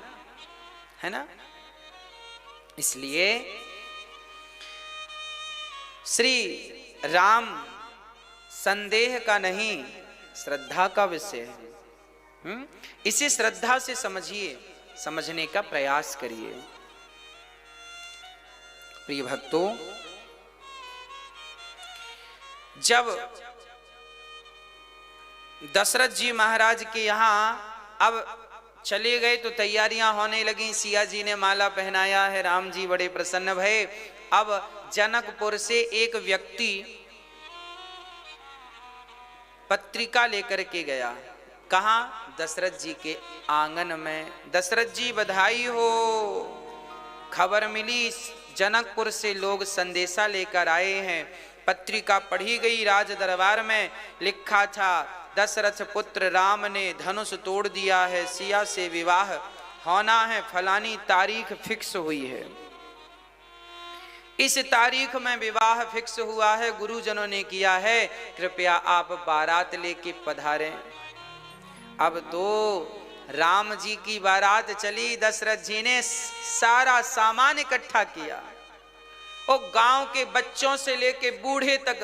है ना? इसलिए श्री राम संदेह का नहीं, श्रद्धा का विषय है। इसे श्रद्धा से समझिए, समझने का प्रयास करिए। प्रिय भक्तों, जब दशरथ जी महाराज के यहाँ अब चले गए तो तैयारियां होने लगी। सिया जी ने माला पहनाया है, राम जी बड़े प्रसन्न भये। अब जनकपुर से एक व्यक्ति पत्रिका लेकर के गया, कहाँ? दशरथ जी के आंगन में। दशरथ जी बधाई हो, खबर मिली, जनकपुर से लोग संदेशा लेकर आए हैं। पत्रिका पढ़ी गई राज दरबार में, लिखा था दशरथ पुत्र राम ने धनुष तोड़ दिया है, सिया से विवाह होना है, फलानी तारीख फिक्स हुई है, इस तारीख में विवाह फिक्स हुआ है, गुरुजनों ने किया है, कृपया आप बारात लेके पधारें। अब तो राम जी की बारात चली, दशरथ जी ने सारा सामान इकट्ठा किया और गांव के बच्चों से लेके बूढ़े तक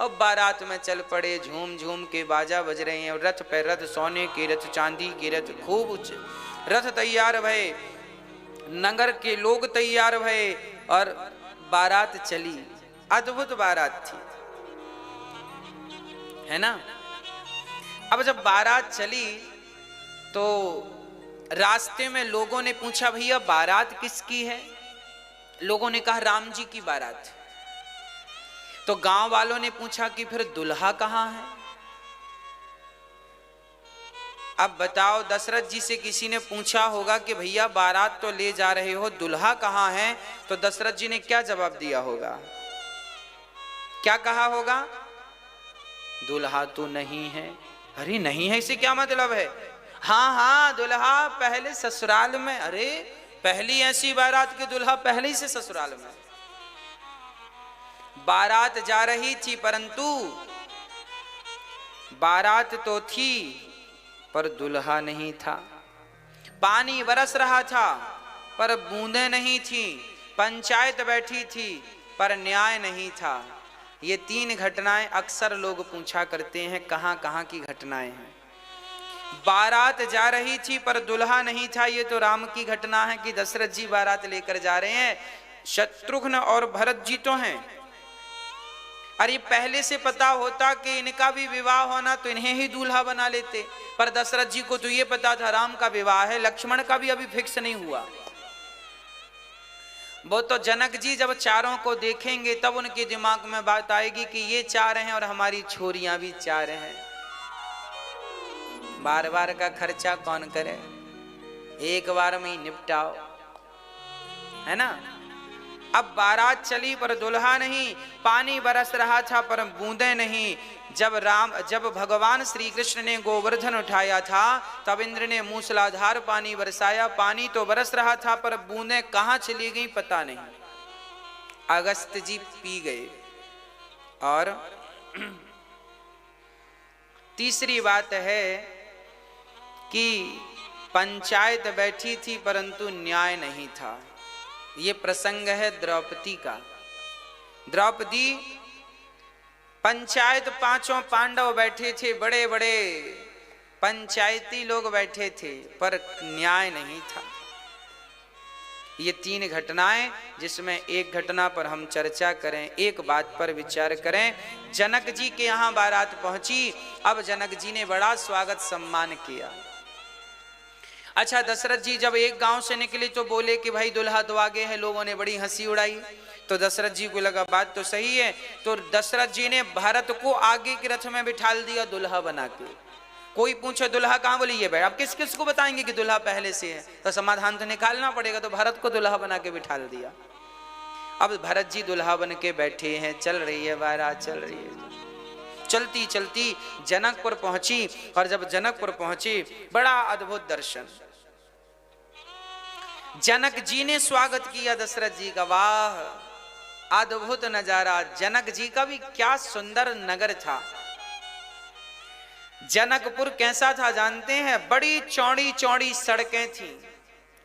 अब बारात में चल पड़े। झूम झूम के बाजा बज रहे हैं, रथ पे रथ, सोने के रथ, चांदी के रथ, खूब रथ तैयार भये, नगर के लोग तैयार भये और बारात चली। अद्भुत बारात थी, है ना? अब जब बारात चली तो रास्ते में लोगों ने पूछा, भैया बारात किसकी है? लोगों ने कहा राम जी की बारात। तो गांव वालों ने पूछा कि फिर दुल्हा कहाँ है? अब बताओ, दशरथ जी से किसी ने पूछा होगा कि भैया बारात तो ले जा रहे हो, दुल्हा कहाँ है? तो दशरथ जी ने क्या जवाब दिया होगा? क्या कहा होगा? दुल्हा तो नहीं है। अरे नहीं है, इसे क्या मतलब है? हाँ हाँ, दुल्हा पहले ससुराल में। अरे पहली ऐसी बारात की दुल्हा पहले ही से ससुराल में। बारात जा रही थी, परंतु बारात तो थी पर दुल्हा नहीं था। पानी बरस रहा था पर बूंदें नहीं थी। पंचायत बैठी थी पर न्याय नहीं था। ये 3 घटनाएं अक्सर लोग पूछा करते हैं, कहां कहां की घटनाएं हैं। बारात जा रही थी पर दुल्हा नहीं था, ये तो राम की घटना है कि दशरथ जी बारात लेकर जा रहे हैं। शत्रुघ्न और भरत जी तो हैं। अरे पहले से पता होता कि इनका भी विवाह होना तो इन्हें ही दूल्हा बना लेते, पर दशरथ जी को तो ये पता था राम का विवाह है, लक्ष्मण का भी अभी फिक्स नहीं हुआ। वो तो जनक जी जब चारों को देखेंगे तब उनके दिमाग में बात आएगी कि ये 4 हैं और हमारी छोरियां भी 4 हैं। बार बार का खर्चा कौन करे, एक बार में ही निपटाओ, है ना। अब बारात चली पर दुल्हा नहीं, पानी बरस रहा था पर बूंदे नहीं। जब भगवान श्री कृष्ण ने गोवर्धन उठाया था तब इंद्र ने मूसलाधार पानी बरसाया। पानी तो बरस रहा था पर बूंदें कहां चली गई पता नहीं। अगस्त जी पी गए। और तीसरी बात है कि पंचायत बैठी थी परंतु न्याय नहीं था। ये प्रसंग है द्रौपदी का। द्रौपदी पंचायत, पांचों पांडव बैठे थे, बड़े बड़े पंचायती लोग बैठे थे पर न्याय नहीं था। ये तीन घटनाएं जिसमें एक घटना पर हम चर्चा करें, एक बात पर विचार करें। जनक जी के यहाँ बारात पहुंची। अब जनक जी ने बड़ा स्वागत सम्मान किया। अच्छा, दशरथ जी जब एक गांव से निकले तो बोले कि भाई दुल्हा तो आगे है। लोगों ने बड़ी हंसी उड़ाई। तो दशरथ जी को लगा बात तो सही है। तो दशरथ जी ने भरत को आगे के रथ में बिठाल दिया दुल्हा बना के। कोई पूछे दुल्हा कहाँ, बोली ये भाई। अब किस किस को बताएंगे कि दुल्हा पहले से है, तो समाधान तो निकालना पड़ेगा। तो भरत को दुल्हा बना के बिठाल दिया। अब भरत जी दुल्हा बन के बैठे हैं, चल रही है बारात, चल रही है। चलती चलती जनकपुर पहुंची। और जब जनकपुर पहुंची, बड़ा अद्भुत दर्शन। जनक जी ने स्वागत किया दशरथ जी का। वाह, अद्भुत नजारा। जनक जी का भी क्या सुंदर नगर था। जनकपुर कैसा था जानते हैं? बड़ी चौड़ी चौड़ी सड़कें थी,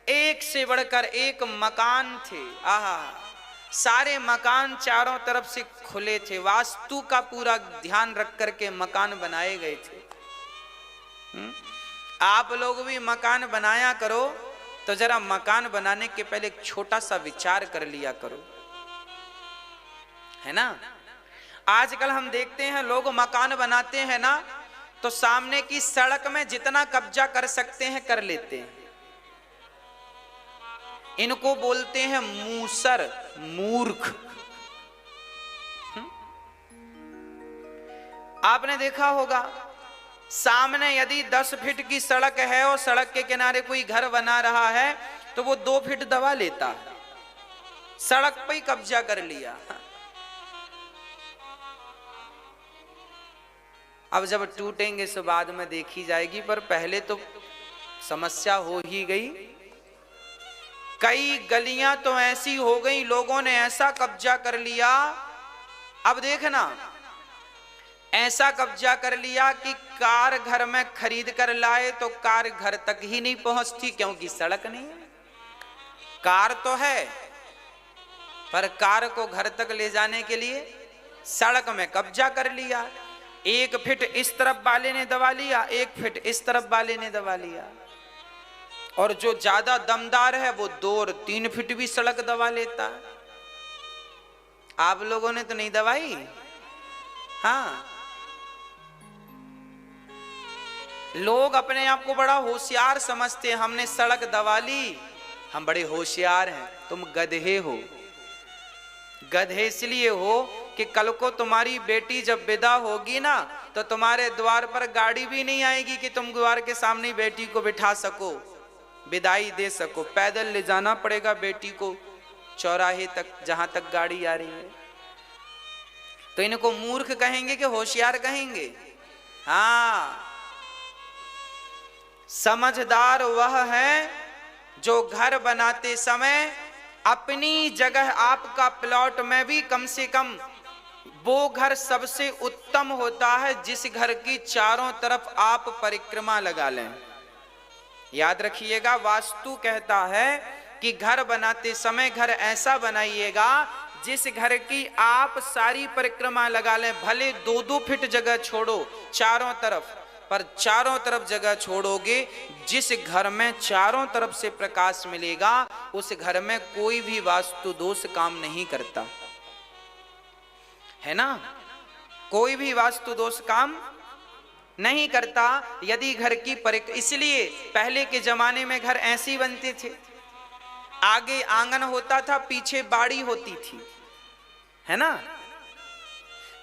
एक से बढ़कर एक मकान थे। आहा, सारे मकान चारों तरफ से खुले थे। वास्तु का पूरा ध्यान रख करके मकान बनाए गए थे। आप लोग भी मकान बनाया करो तो जरा मकान बनाने के पहले एक छोटा सा विचार कर लिया करो, है ना। आजकल हम देखते हैं लोग मकान बनाते हैं ना, तो सामने की सड़क में जितना कब्जा कर सकते हैं कर लेते हैं। इनको बोलते हैं मूसर, मूर्ख। आपने देखा होगा, सामने यदि 10 फीट की सड़क है और सड़क के किनारे कोई घर बना रहा है तो वो 2 फीट दबा लेता है, सड़क पे ही कब्जा कर लिया। अब जब टूटेंगे तो बाद में देखी जाएगी, पर पहले तो समस्या हो ही गई। कई गलियां तो ऐसी हो गई, लोगों ने ऐसा कब्जा कर लिया। अब देखना, ऐसा कब्जा कर लिया कि कार घर में खरीद कर लाए तो कार घर तक ही नहीं पहुंचती, क्योंकि सड़क नहीं है। कार तो है पर कार को घर तक ले जाने के लिए सड़क में कब्जा कर लिया। 1 फीट इस तरफ वाले ने दबा लिया, 1 फीट इस तरफ वाले ने दबा लिया। और जो ज्यादा दमदार है वो 2 और 3 फीट भी सड़क दबा लेता है। आप लोगों ने तो नहीं दबाई? हाँ, लोग अपने आप को बड़ा होशियार समझते हैं। हमने सड़क दबा ली, हम बड़े होशियार हैं। तुम गधे हो। गधे इसलिए हो कि कल को तुम्हारी बेटी जब विदा होगी ना, तो तुम्हारे द्वार पर गाड़ी भी नहीं आएगी कि तुम द्वार के सामने बेटी को बिठा सको, विदाई दे सको। पैदल ले जाना पड़ेगा बेटी को चौराहे तक, जहां तक गाड़ी आ रही है। तो इनको मूर्ख कहेंगे कि होशियार कहेंगे? हाँ, समझदार वह है जो घर बनाते समय अपनी जगह, आपका प्लॉट में भी कम से कम वो घर सबसे उत्तम होता है जिस घर की चारों तरफ आप परिक्रमा लगा लें। याद रखिएगा, वास्तु कहता है कि घर बनाते समय घर ऐसा बनाइएगा जिस घर की आप सारी परिक्रमा लगा लें। भले 2-2 फीट जगह छोड़ो चारों तरफ, पर चारों तरफ जगह छोड़ोगे। जिस घर में चारों तरफ से प्रकाश मिलेगा उस घर में कोई भी वास्तु दोष काम नहीं करता, है ना। कोई भी वास्तु दोष काम नहीं करता यदि घर की इसलिए पहले के जमाने में घर ऐसे ही बनते थे। आगे आंगन होता था, पीछे बाड़ी होती थी, है ना।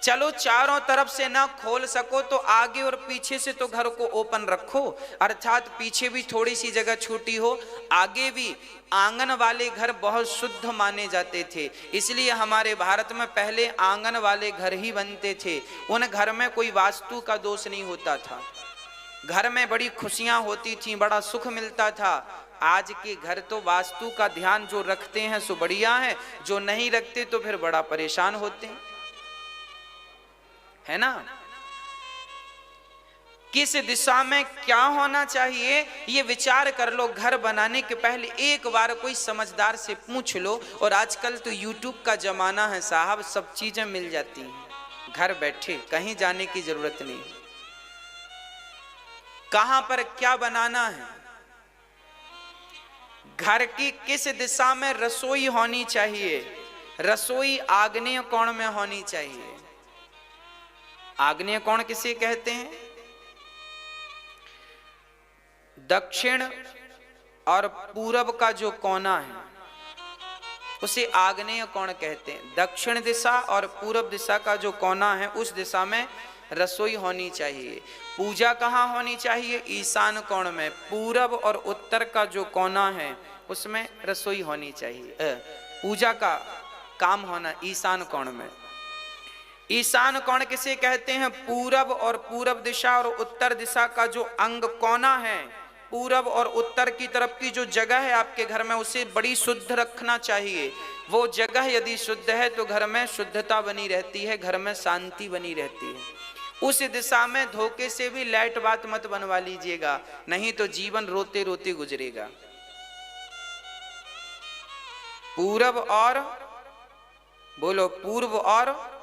चलो चारों तरफ से ना खोल सको तो आगे और पीछे से तो घर को ओपन रखो, अर्थात पीछे भी थोड़ी सी जगह छूटी हो, आगे भी। आंगन वाले घर बहुत शुद्ध माने जाते थे, इसलिए हमारे भारत में पहले आंगन वाले घर ही बनते थे। उन घर में कोई वास्तु का दोष नहीं होता था, घर में बड़ी खुशियां होती थी, बड़ा सुख मिलता था। आज के घर तो वास्तु का ध्यान जो रखते हैं सो बढ़िया है, जो नहीं रखते तो फिर बड़ा परेशान होते हैं, है ना। किस दिशा में क्या होना चाहिए ये विचार कर लो। घर बनाने के पहले एक बार कोई समझदार से पूछ लो। और आजकल तो YouTube का जमाना है साहब, सब चीजें मिल जाती हैं, घर बैठे कहीं जाने की जरूरत नहीं। कहां पर क्या बनाना है, घर की किस दिशा में रसोई होनी चाहिए। रसोई आग्नेय कोण में होनी चाहिए। आग्नेय कोण किसे कहते हैं? दक्षिण और पूरब का जो कोना है उसे आग्नेय कोण कहते हैं। दक्षिण दिशा और पूरब दिशा का जो कोना है उस दिशा में रसोई होनी चाहिए। पूजा कहाँ होनी चाहिए? ईशान कोण में। पूरब और उत्तर का जो कोना है उसमें रसोई होनी चाहिए। पूजा का काम होना ईशान कोण में। ईशान कोण किसे कहते हैं? पूरब और पूरब दिशा और उत्तर दिशा का जो अंग कोना है, पूरब और उत्तर की तरफ की जो जगह है आपके घर में उसे बड़ी शुद्ध रखना चाहिए। वो जगह यदि शुद्ध है तो घर में शुद्धता बनी रहती है, घर में शांति बनी रहती है। उस दिशा में धोखे से भी लाइट बात मत बनवा लीजिएगा, नहीं तो जीवन रोते रोते गुजरेगा। पूरब और बोलो, पूर्व और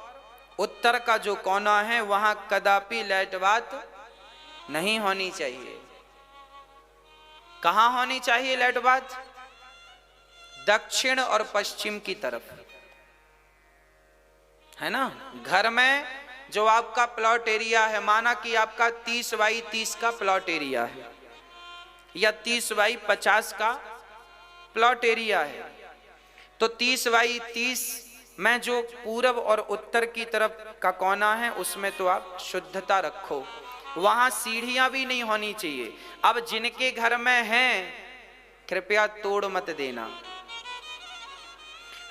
उत्तर का जो कोना है वहां कदापि लाइट बात नहीं होनी चाहिए। कहां होनी चाहिए लाइट बात? दक्षिण और पश्चिम की तरफ, है ना। घर में जो आपका प्लॉट एरिया है, माना कि आपका 30 बाई 30 का प्लॉट एरिया है या 30 बाई 50 का प्लॉट एरिया है, तो 30 बाई 30 में जो पूरब और उत्तर की तरफ का कोना है उसमें तो आप शुद्धता रखो। वहां सीढ़ियां भी नहीं होनी चाहिए। अब जिनके घर में हैं कृपया तोड़ मत देना।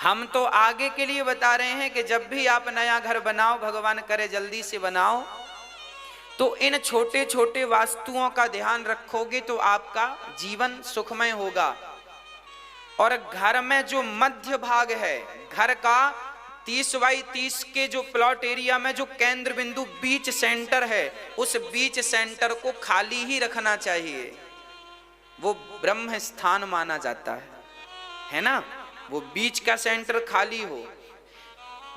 हम तो आगे के लिए बता रहे हैं कि जब भी आप नया घर बनाओ, भगवान करे जल्दी से बनाओ, तो इन छोटे छोटे वास्तुओं का ध्यान रखोगे तो आपका जीवन सुखमय होगा। और घर में जो मध्य भाग है घर का, 30 बाई 30 के जो प्लॉट एरिया में जो केंद्र बिंदु बीच सेंटर है, उस बीच सेंटर को खाली ही रखना चाहिए। वो ब्रह्म स्थान माना जाता है ना। वो बीच का सेंटर खाली हो।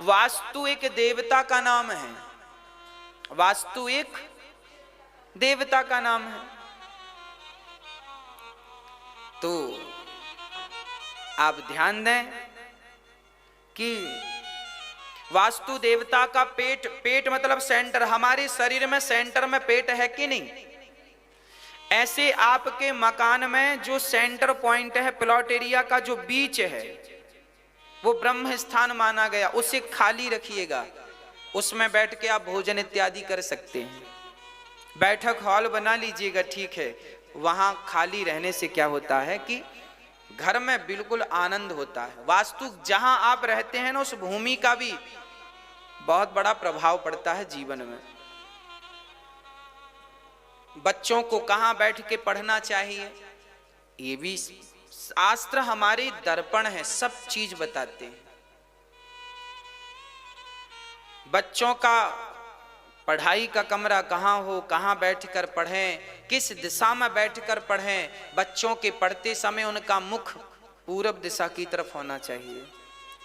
वास्तु एक देवता का नाम है, वास्तु एक देवता का नाम है। तो आप ध्यान दें कि वास्तु देवता का पेट, पेट मतलब सेंटर, हमारे शरीर में सेंटर में पेट है कि नहीं? ऐसे आपके मकान में जो सेंटर पॉइंट है, प्लॉट एरिया का जो बीच है, वो ब्रह्म स्थान माना गया। उसे खाली रखिएगा, उसमें बैठ के आप भोजन इत्यादि कर सकते हैं। बैठक हॉल बना लीजिएगा, ठीक है। वहां खाली रहने से क्या होता है कि घर में बिल्कुल आनंद होता है। वास्तु जहां आप रहते हैं ना, उस भूमि का भी बहुत बड़ा प्रभाव पड़ता है जीवन में। बच्चों को कहां बैठ के पढ़ना चाहिए, ये भी शास्त्र हमारे दर्पण है, सब चीज बताते हैं। बच्चों का पढ़ाई का कमरा कहाँ हो, कहाँ बैठकर पढ़ें, किस दिशा में बैठकर पढ़ें। बच्चों के पढ़ते समय उनका मुख पूरब दिशा की तरफ होना चाहिए,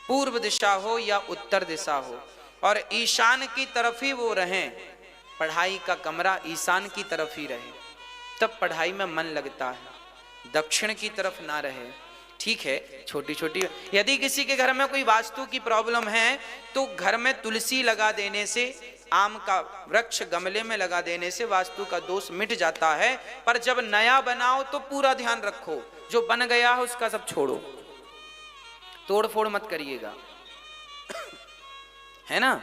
पूर्व दिशा हो या उत्तर दिशा हो, और ईशान की तरफ ही वो रहें। पढ़ाई का कमरा ईशान की तरफ ही रहे, तब पढ़ाई में मन लगता है। दक्षिण की तरफ ना रहे, ठीक है। छोटी छोटी, यदि किसी के घर में कोई वास्तु की प्रॉब्लम है तो घर में तुलसी लगा देने से, आम का वृक्ष गमले में लगा देने से वास्तु का दोष मिट जाता है। पर जब नया बनाओ तो पूरा ध्यान रखो, जो बन गया है उसका सब छोड़ो, तोड़ फोड़ मत करिएगा, है ना।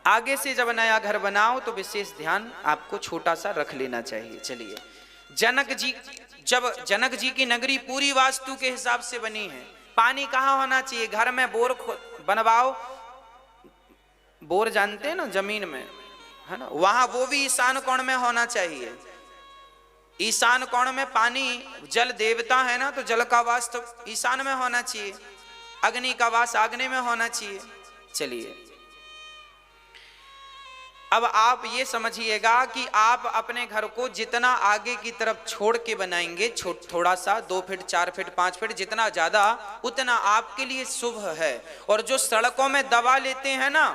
आगे से जब नया घर बनाओ तो विशेष ध्यान आपको छोटा सा रख लेना चाहिए। चलिए, जनक जी की नगरी पूरी वास्तु के हिसाब से बनी है। पानी कहाँ होना चाहिए? घर में बोर बनवाओ, बोर जानते हैं ना, जमीन में, है ना, वहां वो भी ईशान कोण में होना चाहिए। ईशान कोण में पानी, जल देवता है ना, तो जल का वास तो ईशान में होना चाहिए, अग्नि का वास आग्नेय में होना चाहिए। चलिए, अब आप ये समझिएगा कि आप अपने घर को जितना आगे की तरफ छोड़ के बनाएंगे, थोड़ा सा 2 फीट 4 फीट 5 फीट जितना ज्यादा, उतना आपके लिए शुभ है। और जो सड़कों में दबा लेते हैं ना,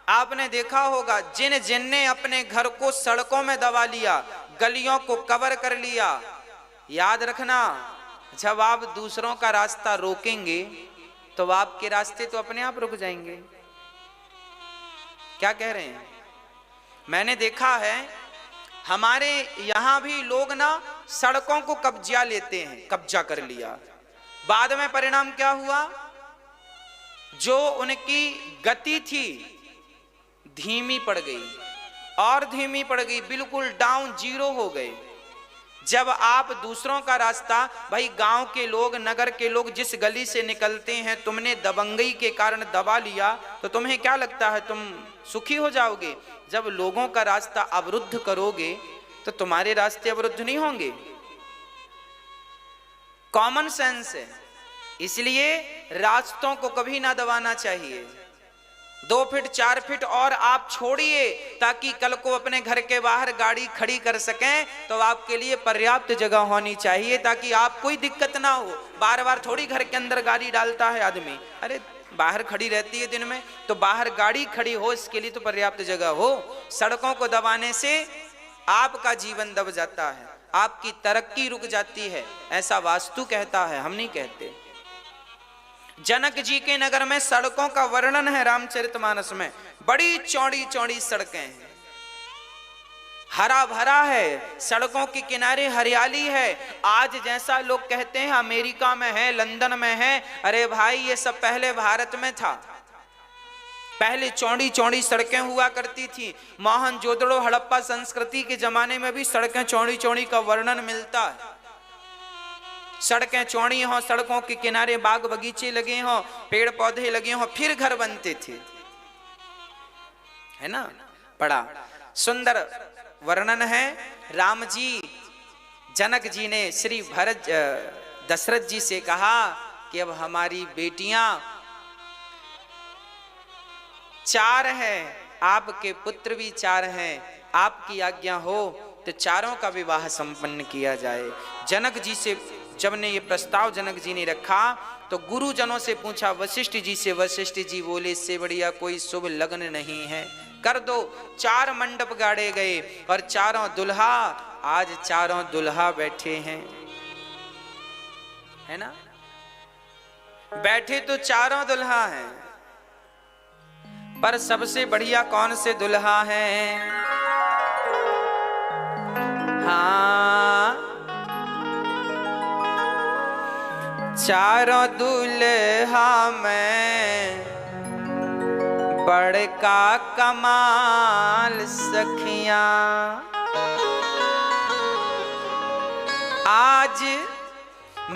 आपने देखा होगा, जिनने अपने घर को सड़कों में दबा लिया, गलियों को कवर कर लिया, याद रखना, जब आप दूसरों का रास्ता रोकेंगे तो आपके रास्ते तो अपने आप रुक जाएंगे। क्या कह रहे हैं? मैंने देखा है हमारे यहां भी लोग ना सड़कों को कब्जा लेते हैं, कब्जा कर लिया, बाद में परिणाम क्या हुआ? जो उनकी गति थी धीमी पड़ गई, और धीमी पड़ गई, बिल्कुल डाउन, जीरो हो गए। जब आप दूसरों का रास्ता, भाई गांव के लोग, नगर के लोग जिस गली से निकलते हैं, तुमने दबंगई के कारण दबा लिया, तो तुम्हें क्या लगता है तुम सुखी हो जाओगे? जब लोगों का रास्ता अवरुद्ध करोगे तो तुम्हारे रास्ते अवरुद्ध नहीं होंगे। कॉमन सेंस है। इसलिए रास्तों को कभी ना दबाना चाहिए। 2 फीट 4 फीट और आप छोड़िए, ताकि कल को अपने घर के बाहर गाड़ी खड़ी कर सकें, तो आपके लिए पर्याप्त जगह होनी चाहिए, ताकि आप कोई दिक्कत ना हो। बार बार थोड़ी घर के अंदर गाड़ी डालता है आदमी, अरे बाहर खड़ी रहती है दिन में, तो बाहर गाड़ी खड़ी हो, इसके लिए तो पर्याप्त जगह हो। सड़कों को दबाने से आपका जीवन दब जाता है, आपकी तरक्की रुक जाती है, ऐसा वास्तु कहता है, हम नहीं कहते। जनक जी के नगर में सड़कों का वर्णन है रामचरितमानस में। बड़ी चौड़ी चौड़ी सड़कें हैं, हरा भरा है, सड़कों के किनारे हरियाली है। आज जैसा लोग कहते हैं अमेरिका में है, लंदन में है, अरे भाई ये सब पहले भारत में था। पहले चौड़ी चौड़ी सड़कें हुआ करती थी। मोहनजोदड़ो हड़प्पा संस्कृति के जमाने में भी सड़कें चौड़ी चौड़ी का वर्णन मिलता है। सड़कें चौड़ी हों, सड़कों के किनारे बाग बगीचे लगे हों, पेड़ पौधे लगे हों, फिर घर बनते थे, है ना। बड़ा सुंदर वर्णन है। राम जी, जनक जी ने श्री भरत दशरथ जी से कहा कि अब हमारी बेटियां 4 हैं, आपके पुत्र भी 4 हैं, आपकी आज्ञा हो तो चारों का विवाह संपन्न किया जाए। जनक जी से जब ने ये प्रस्ताव जनक जी ने रखा, तो गुरुजनों से पूछा, वशिष्ठ जी से। वशिष्ठ जी बोले, इससे बढ़िया कोई शुभ लग्न नहीं है, कर दो। 4 मंडप गाड़े गए और चारों दुल्हा, आज चारों दुल्हा बैठे हैं, है ना। बैठे तो चारों दुल्हा हैं, पर सबसे बढ़िया कौन से दुल्हा हैं? हाँ, चारों दुल्हा में बड़का कमाल सखियां। आज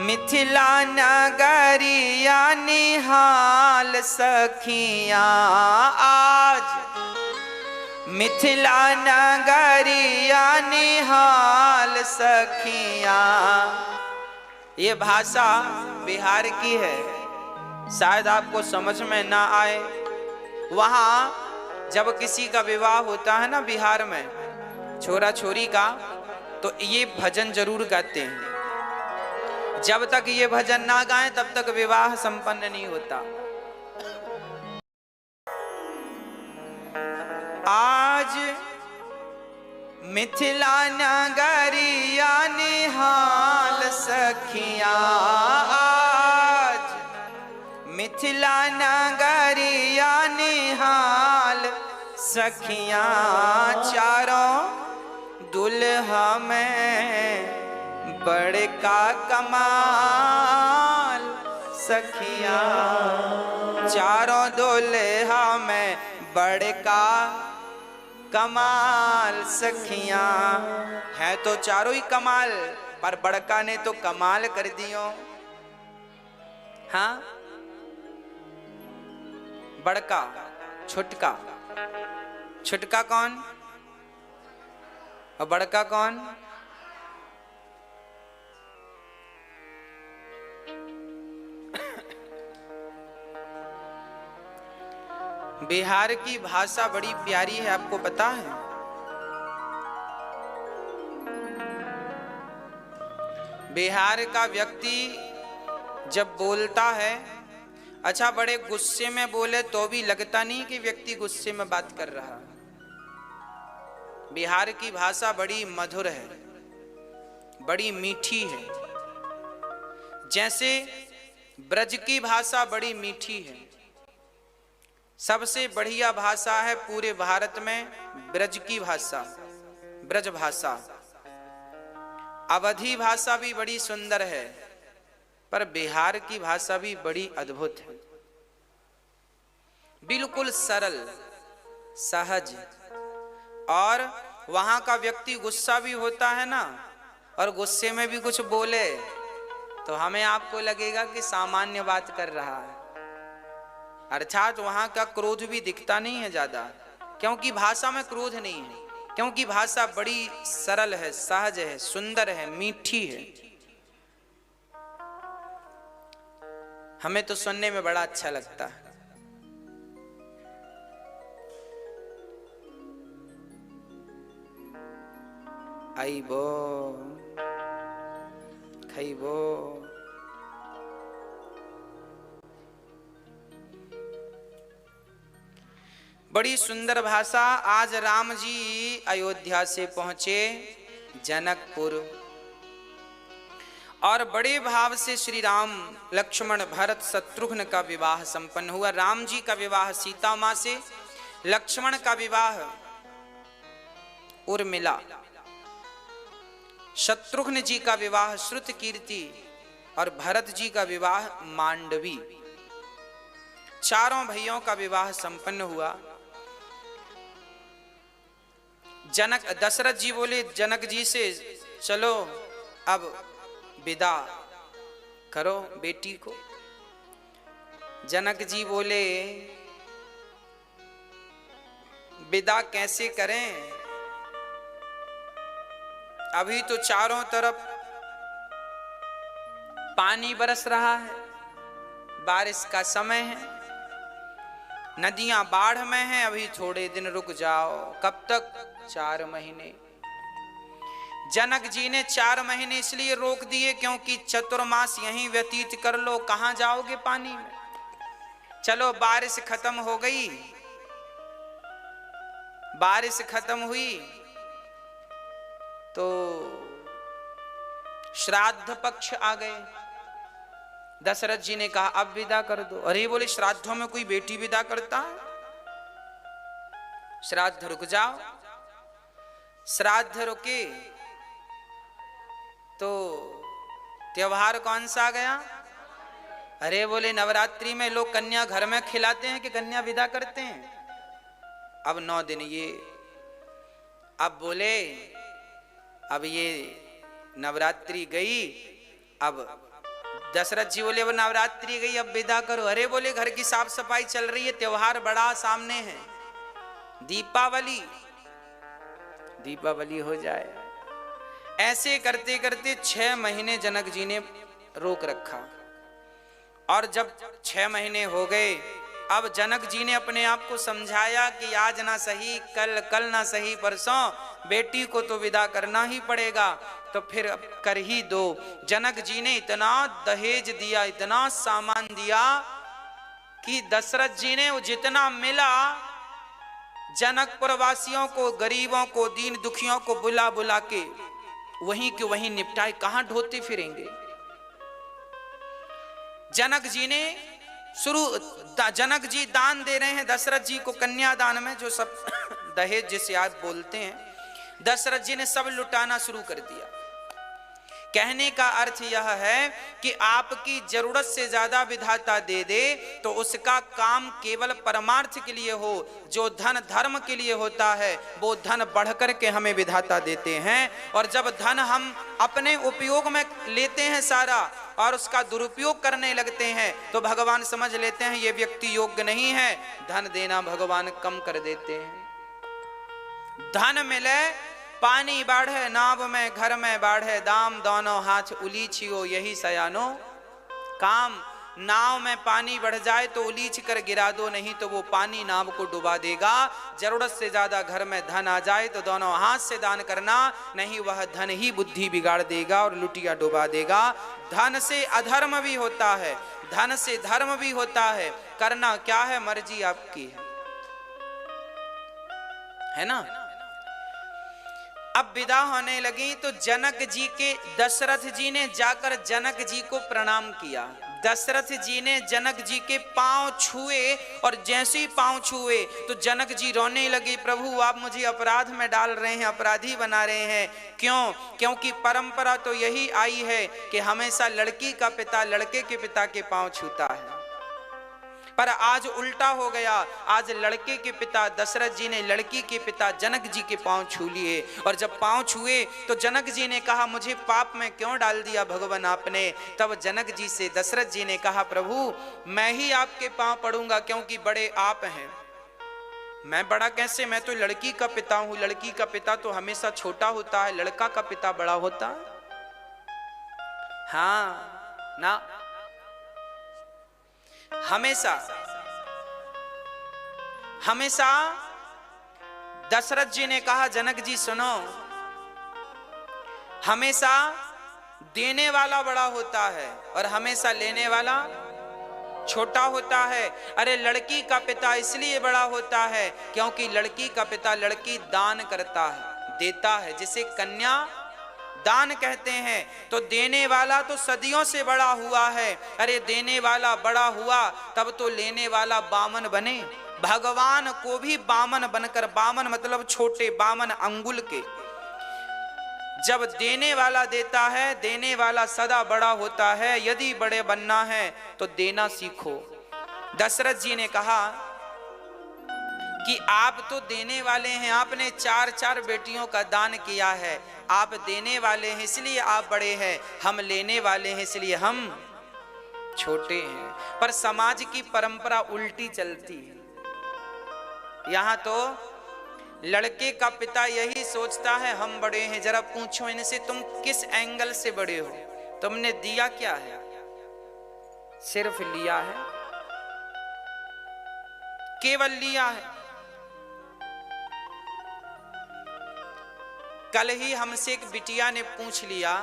मिथिला नगरिया निहाल सखियां, आज मिथिला नगरिया निहाल सखियां। ये भाषा बिहार की है, शायद आपको समझ में ना आए। वहाँ जब किसी का विवाह होता है ना बिहार में, छोरा छोरी का, तो ये भजन जरूर गाते हैं। जब तक ये भजन ना गाएं तब तक विवाह संपन्न नहीं होता। आज मिथिला नगरिया निहाल सखियां, आज मिथिला नगरिया निहाल सखियां। चारों दुल्हा में बड़का कमाल सखियां, चारों दुल्हा में बड़का कमाल सखियां। है तो चारों ही कमाल, पर बड़का ने तो कमाल कर दियो। हाँ, बड़का, छुटका, छुटका कौन और बड़का कौन? बिहार की भाषा बड़ी प्यारी है, आपको पता है? बिहार का व्यक्ति जब बोलता है, अच्छा बड़े गुस्से में बोले तो भी लगता नहीं कि व्यक्ति गुस्से में बात कर रहा है। बिहार की भाषा बड़ी मधुर है, बड़ी मीठी है। जैसे ब्रज की भाषा बड़ी मीठी है। सबसे बढ़िया भाषा है पूरे भारत में ब्रज की भाषा, ब्रज भाषा। अवधी भाषा भी बड़ी सुंदर है, पर बिहार की भाषा भी बड़ी अद्भुत है। बिल्कुल सरल, सहज, और वहां का व्यक्ति गुस्सा भी होता है ना, और गुस्से में भी कुछ बोले तो हमें आपको लगेगा कि सामान्य बात कर रहा है। अर्थात वहां का क्रोध भी दिखता नहीं है ज्यादा, क्योंकि भाषा में क्रोध नहीं है, क्योंकि भाषा बड़ी सरल है, सहज है, सुंदर है, मीठी है। हमें तो सुनने में बड़ा अच्छा लगता है। आइबो खाइबो। बड़ी सुंदर भाषा। आज राम जी अयोध्या से पहुंचे जनकपुर, और बड़े भाव से श्री राम, लक्ष्मण, भरत, शत्रुघ्न का विवाह संपन्न हुआ। राम जी का विवाह सीता मां से, लक्ष्मण का विवाह उर्मिला, शत्रुघ्न जी का विवाह श्रुतकीर्ति, और भरत जी का विवाह मांडवी। चारों भाइयों का विवाह संपन्न हुआ। जनक, दशरथ जी बोले जनक जी से, चलो अब विदा करो बेटी को। जनक जी बोले विदा कैसे करें, अभी तो चारों तरफ पानी बरस रहा है, बारिश का समय है, नदियां बाढ़ में हैं, अभी थोड़े दिन रुक जाओ। कब तक? 4 महीने। जनक जी ने 4 महीने इसलिए रोक दिए क्योंकि चतुर्मास यहीं व्यतीत कर लो, कहां जाओगे पानी में। चलो बारिश खत्म हो गई, बारिश खत्म हुई तो श्राद्ध पक्ष आ गए। दशरथ जी ने कहा अब विदा कर दो। अरे बोले श्राद्धों में कोई बेटी विदा करता है? श्राद्ध रुक जाओ। श्राद्ध रुके तो त्योहार कौन सा आ गया? अरे बोले नवरात्रि में लोग कन्या घर में खिलाते हैं कि कन्या विदा करते हैं? अब 9 दिन ये। अब बोले अब ये नवरात्रि गई, अब दशरथ जी बोले अब नवरात्रि गई, अब विदा करो। अरे बोले घर की साफ सफाई चल रही है, त्योहार बड़ा सामने है, दीपावली, दीपावली हो जाए। ऐसे करते करते 6 महीने जनक जी ने रोक रखा। और जब 6 महीने हो गए, अब जनक जी ने अपने आप को समझाया कि आज ना सही कल, कल ना सही परसों, बेटी को तो विदा करना ही पड़ेगा, तो फिर अब कर ही दो। जनक जी ने इतना दहेज दिया, इतना सामान दिया कि दशरथ जी ने जितना मिला जनकपुर वासियों को, गरीबों को, दीन दुखियों को बुला बुला के वहीं के वहीं निपटाए। कहां ढोते फिरेंगे। जनक जी ने जनक जी दान दे रहे हैं दशरथ जी को, कन्यादान में जो सब दहेज जिसे आप बोलते हैं, दशरथ जी ने सब लुटाना शुरू कर दिया। कहने का अर्थ यह है कि आपकी जरूरत से ज्यादा विधाता दे दे तो उसका काम केवल परमार्थ के लिए हो। जो धन धर्म के लिए होता है वो धन बढ़कर के हमें विधाता देते हैं। और जब धन हम अपने उपयोग में लेते हैं सारा और उसका दुरुपयोग करने लगते हैं तो भगवान समझ लेते हैं ये व्यक्ति योग्य नहीं है, धन देना भगवान कम कर देते हैं। धन मिले पानी बाढ़े नाव में घर में बाढ़े दाम दोनों हाथ उलीछियो यही सयानो काम। नाव में पानी बढ़ जाए तो उलीछ कर गिरा दो, नहीं तो वो पानी नाव को डुबा देगा। जरूरत से ज्यादा घर में धन आ जाए तो दोनों हाथ से दान करना, नहीं वह धन ही बुद्धि बिगाड़ देगा और लुटिया डुबा देगा। धन से अधर्म भी होता है, धन से धर्म भी होता है, करना क्या है मर्जी आपकी है ना। अब विदा होने लगी तो जनक जी के दशरथ जी ने जाकर जनक जी को प्रणाम किया। दशरथ जी ने जनक जी के पांव छुए और जैसे ही पांव छुए तो जनक जी रोने लगे, प्रभु आप मुझे अपराध में डाल रहे हैं, अपराधी बना रहे हैं। क्यों? क्योंकि परंपरा तो यही आई है कि हमेशा लड़की का पिता लड़के के पिता के पांव छूता है, पर आज उल्टा हो गया। आज लड़के के पिता दशरथ जी ने लड़की के पिता जनक जी के पांव छू लिए। और जब पांव छुए तो जनक जी ने कहा मुझे पाप में क्यों डाल दिया भगवान आपने। तब जनक जी से दशरथ जी ने कहा प्रभु मैं ही आपके पांव पड़ूंगा क्योंकि बड़े आप हैं। मैं बड़ा कैसे, मैं तो लड़की का पिता हूं। लड़की का पिता तो हमेशा छोटा होता है, लड़का का पिता बड़ा होता है। हाँ ना, हमेशा हमेशा दशरथ जी ने कहा जनक जी सुनो, हमेशा देने वाला बड़ा होता है और हमेशा लेने वाला छोटा होता है। अरे लड़की का पिता इसलिए बड़ा होता है क्योंकि लड़की का पिता लड़की दान करता है, देता है, जिसे कन्या दान कहते हैं। तो देने वाला तो सदियों से बड़ा हुआ है। अरे देने वाला बड़ा हुआ तब तो लेने वाला बामन बने। भगवान को भी बामन बनकर, बामन मतलब छोटे, बामन अंगुल के। जब देने वाला देता है, देने वाला सदा बड़ा होता है। यदि बड़े बनना है तो देना सीखो। दशरथ जी ने कहा कि आप तो देने वाले हैं, आपने 4 बेटियों का दान किया है, आप देने वाले हैं इसलिए आप बड़े हैं, हम लेने वाले हैं इसलिए हम छोटे हैं। पर समाज की परंपरा उल्टी चलती है। यहां तो लड़के का पिता यही सोचता है हम बड़े हैं। जरा पूछो इनसे तुम किस एंगल से बड़े हो, तुमने दिया क्या है? सिर्फ लिया है, केवल लिया है। कल ही हमसे एक बिटिया ने पूछ लिया,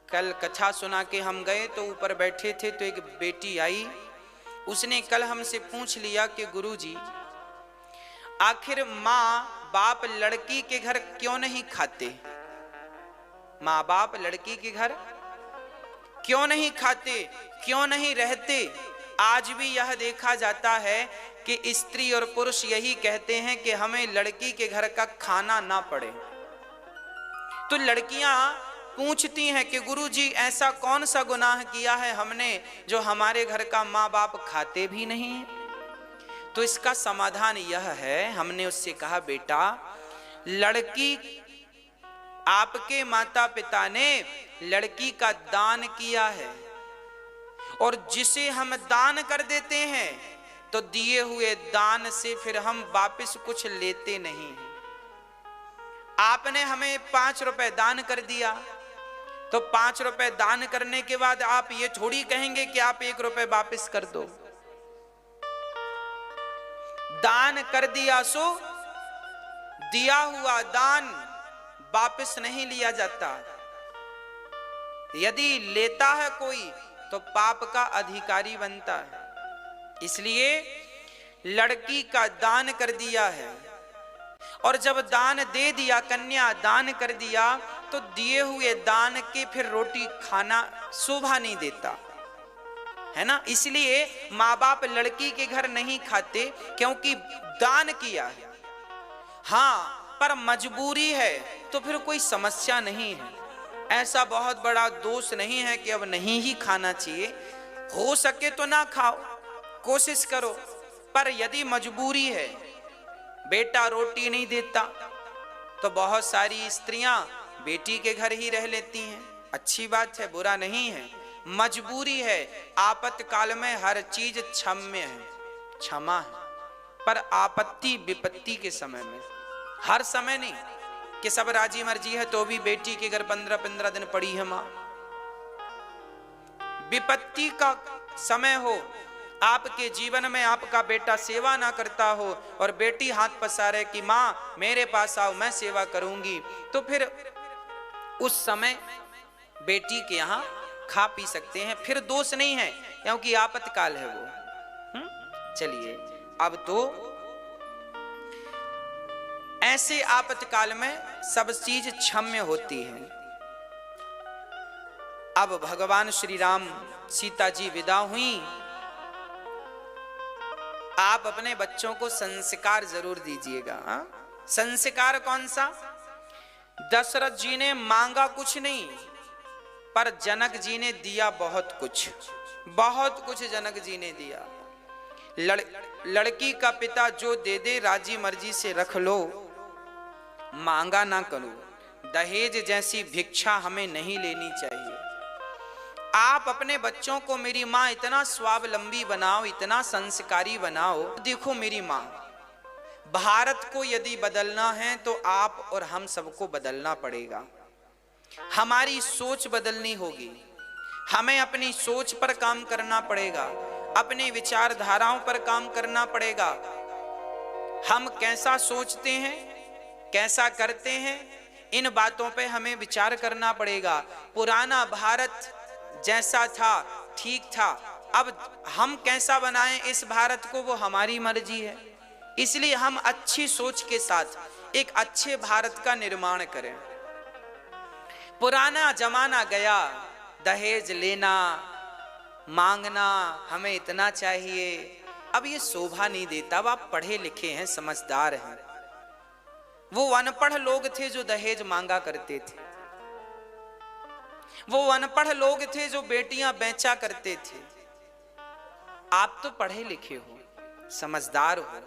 कल कथा सुना के हम गए तो ऊपर बैठे थे तो एक बेटी आई, उसने कल हमसे पूछ लिया कि गुरुजी आखिर माँ बाप लड़की के घर क्यों नहीं खाते? माँ बाप लड़की के घर क्यों नहीं खाते, क्यों नहीं रहते? आज भी यह देखा जाता है कि स्त्री और पुरुष यही कहते हैं कि हमें लड़की के घर का खाना ना पड़े। तो लड़कियां पूछती हैं कि गुरुजी ऐसा कौन सा गुनाह किया है हमने जो हमारे घर का माँ बाप खाते भी नहीं? तो इसका समाधान यह है, हमने उससे कहा बेटा लड़की, आपके माता पिता ने लड़की का दान किया है और जिसे हम दान कर देते हैं तो दिए हुए दान से फिर हम वापस कुछ लेते नहीं हैं। आपने हमें 5 रुपए दान कर दिया तो 5 रुपए दान करने के बाद आप ये थोड़ी कहेंगे कि आप 1 रुपए वापस कर दो। दान कर दिया सो दिया हुआ दान वापस नहीं लिया जाता। यदि लेता है कोई तो पाप का अधिकारी बनता है। इसलिए लड़की का दान कर दिया है और जब दान दे दिया, कन्या दान कर दिया तो दिए हुए दान के फिर रोटी खाना शोभा नहीं देता है ना। इसलिए माँ बाप लड़की के घर नहीं खाते क्योंकि दान किया है। हाँ, पर मजबूरी है तो फिर कोई समस्या नहीं है। ऐसा बहुत बड़ा दोष नहीं है कि अब नहीं ही खाना चाहिए। हो सके तो ना खाओ, कोशिश करो, पर यदि मजबूरी है, बेटा रोटी नहीं देता, तो बहुत सारी स्त्रियां बेटी के घर ही रह लेती हैं। अच्छी बात है, बुरा नहीं है, मजबूरी है। आपातकाल में हर चीज क्षम्य है, क्षमा है, पर आपत्ति विपत्ति के समय में, हर समय नहीं कि सब राजी मर्जी है तो भी बेटी के घर 15-15 दिन पड़ी है मां। विपत्ति का समय हो, आपके जीवन में आपका बेटा सेवा ना करता हो और बेटी हाथ पसारे कि मां मेरे पास आओ मैं सेवा करूंगी, तो फिर उस समय बेटी के यहां खा पी सकते हैं, फिर दोष नहीं है, क्योंकि आपातकाल है वो। चलिए, अब तो ऐसे आपातकाल में सब चीज क्षम्य होती है। अब भगवान श्री राम सीता जी विदा हुई। आप अपने बच्चों को संस्कार जरूर दीजिएगा। संस्कार कौन सा? दशरथ जी ने मांगा कुछ नहीं, पर जनक जी ने दिया बहुत कुछ, बहुत कुछ जनक जी ने दिया। लड़की का पिता जो दे दे राजी मर्जी से रख लो, मांगा ना करो। दहेज जैसी भिक्षा हमें नहीं लेनी चाहिए। आप अपने बच्चों को मेरी माँ इतना स्वावलंबी बनाओ, इतना संस्कारी बनाओ। देखो मेरी माँ, भारत को यदि बदलना है तो आप और हम सबको बदलना पड़ेगा। हमारी सोच बदलनी होगी, हमें अपनी सोच पर काम करना पड़ेगा, अपने विचारधाराओं पर काम करना पड़ेगा। हम कैसा सोचते हैं, कैसा करते हैं, इन बातों पे हमें विचार करना पड़ेगा। पुराना भारत जैसा था ठीक था, अब हम कैसा बनाएं इस भारत को, वो हमारी मर्जी है। इसलिए हम अच्छी सोच के साथ एक अच्छे भारत का निर्माण करें। पुराना जमाना गया, दहेज लेना, मांगना, हमें इतना चाहिए, अब ये शोभा नहीं देता। अब आप पढ़े लिखे हैं, समझदार हैं। वो अनपढ़ लोग थे जो दहेज मांगा करते थे, वो अनपढ़ लोग थे जो बेटियां बेचा करते थे। आप तो पढ़े लिखे हो, समझदार हो।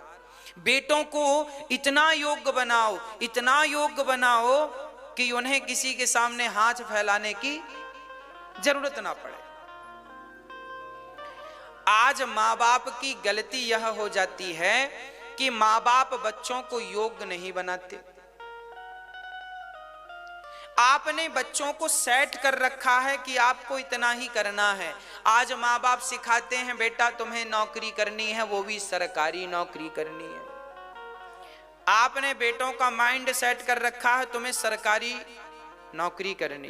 बेटों को इतना योग्य बनाओ, इतना योग्य बनाओ कि उन्हें किसी के सामने हाथ फैलाने की जरूरत ना पड़े। आज माँ बाप की गलती यह हो जाती है कि माँ बाप बच्चों को योग्य नहीं बनाते। आपने बच्चों को सेट कर रखा है कि आपको इतना ही करना है। आज माँ बाप सिखाते हैं बेटा तुम्हें नौकरी करनी है, वो भी सरकारी नौकरी करनी है। आपने बेटों का माइंड सेट कर रखा है तुम्हें सरकारी नौकरी करनी।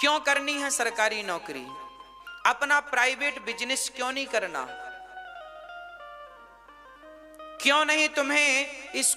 क्यों करनी है सरकारी नौकरी? अपना प्राइवेट बिजनेस क्यों नहीं करना? क्यों नहीं तुम्हें इस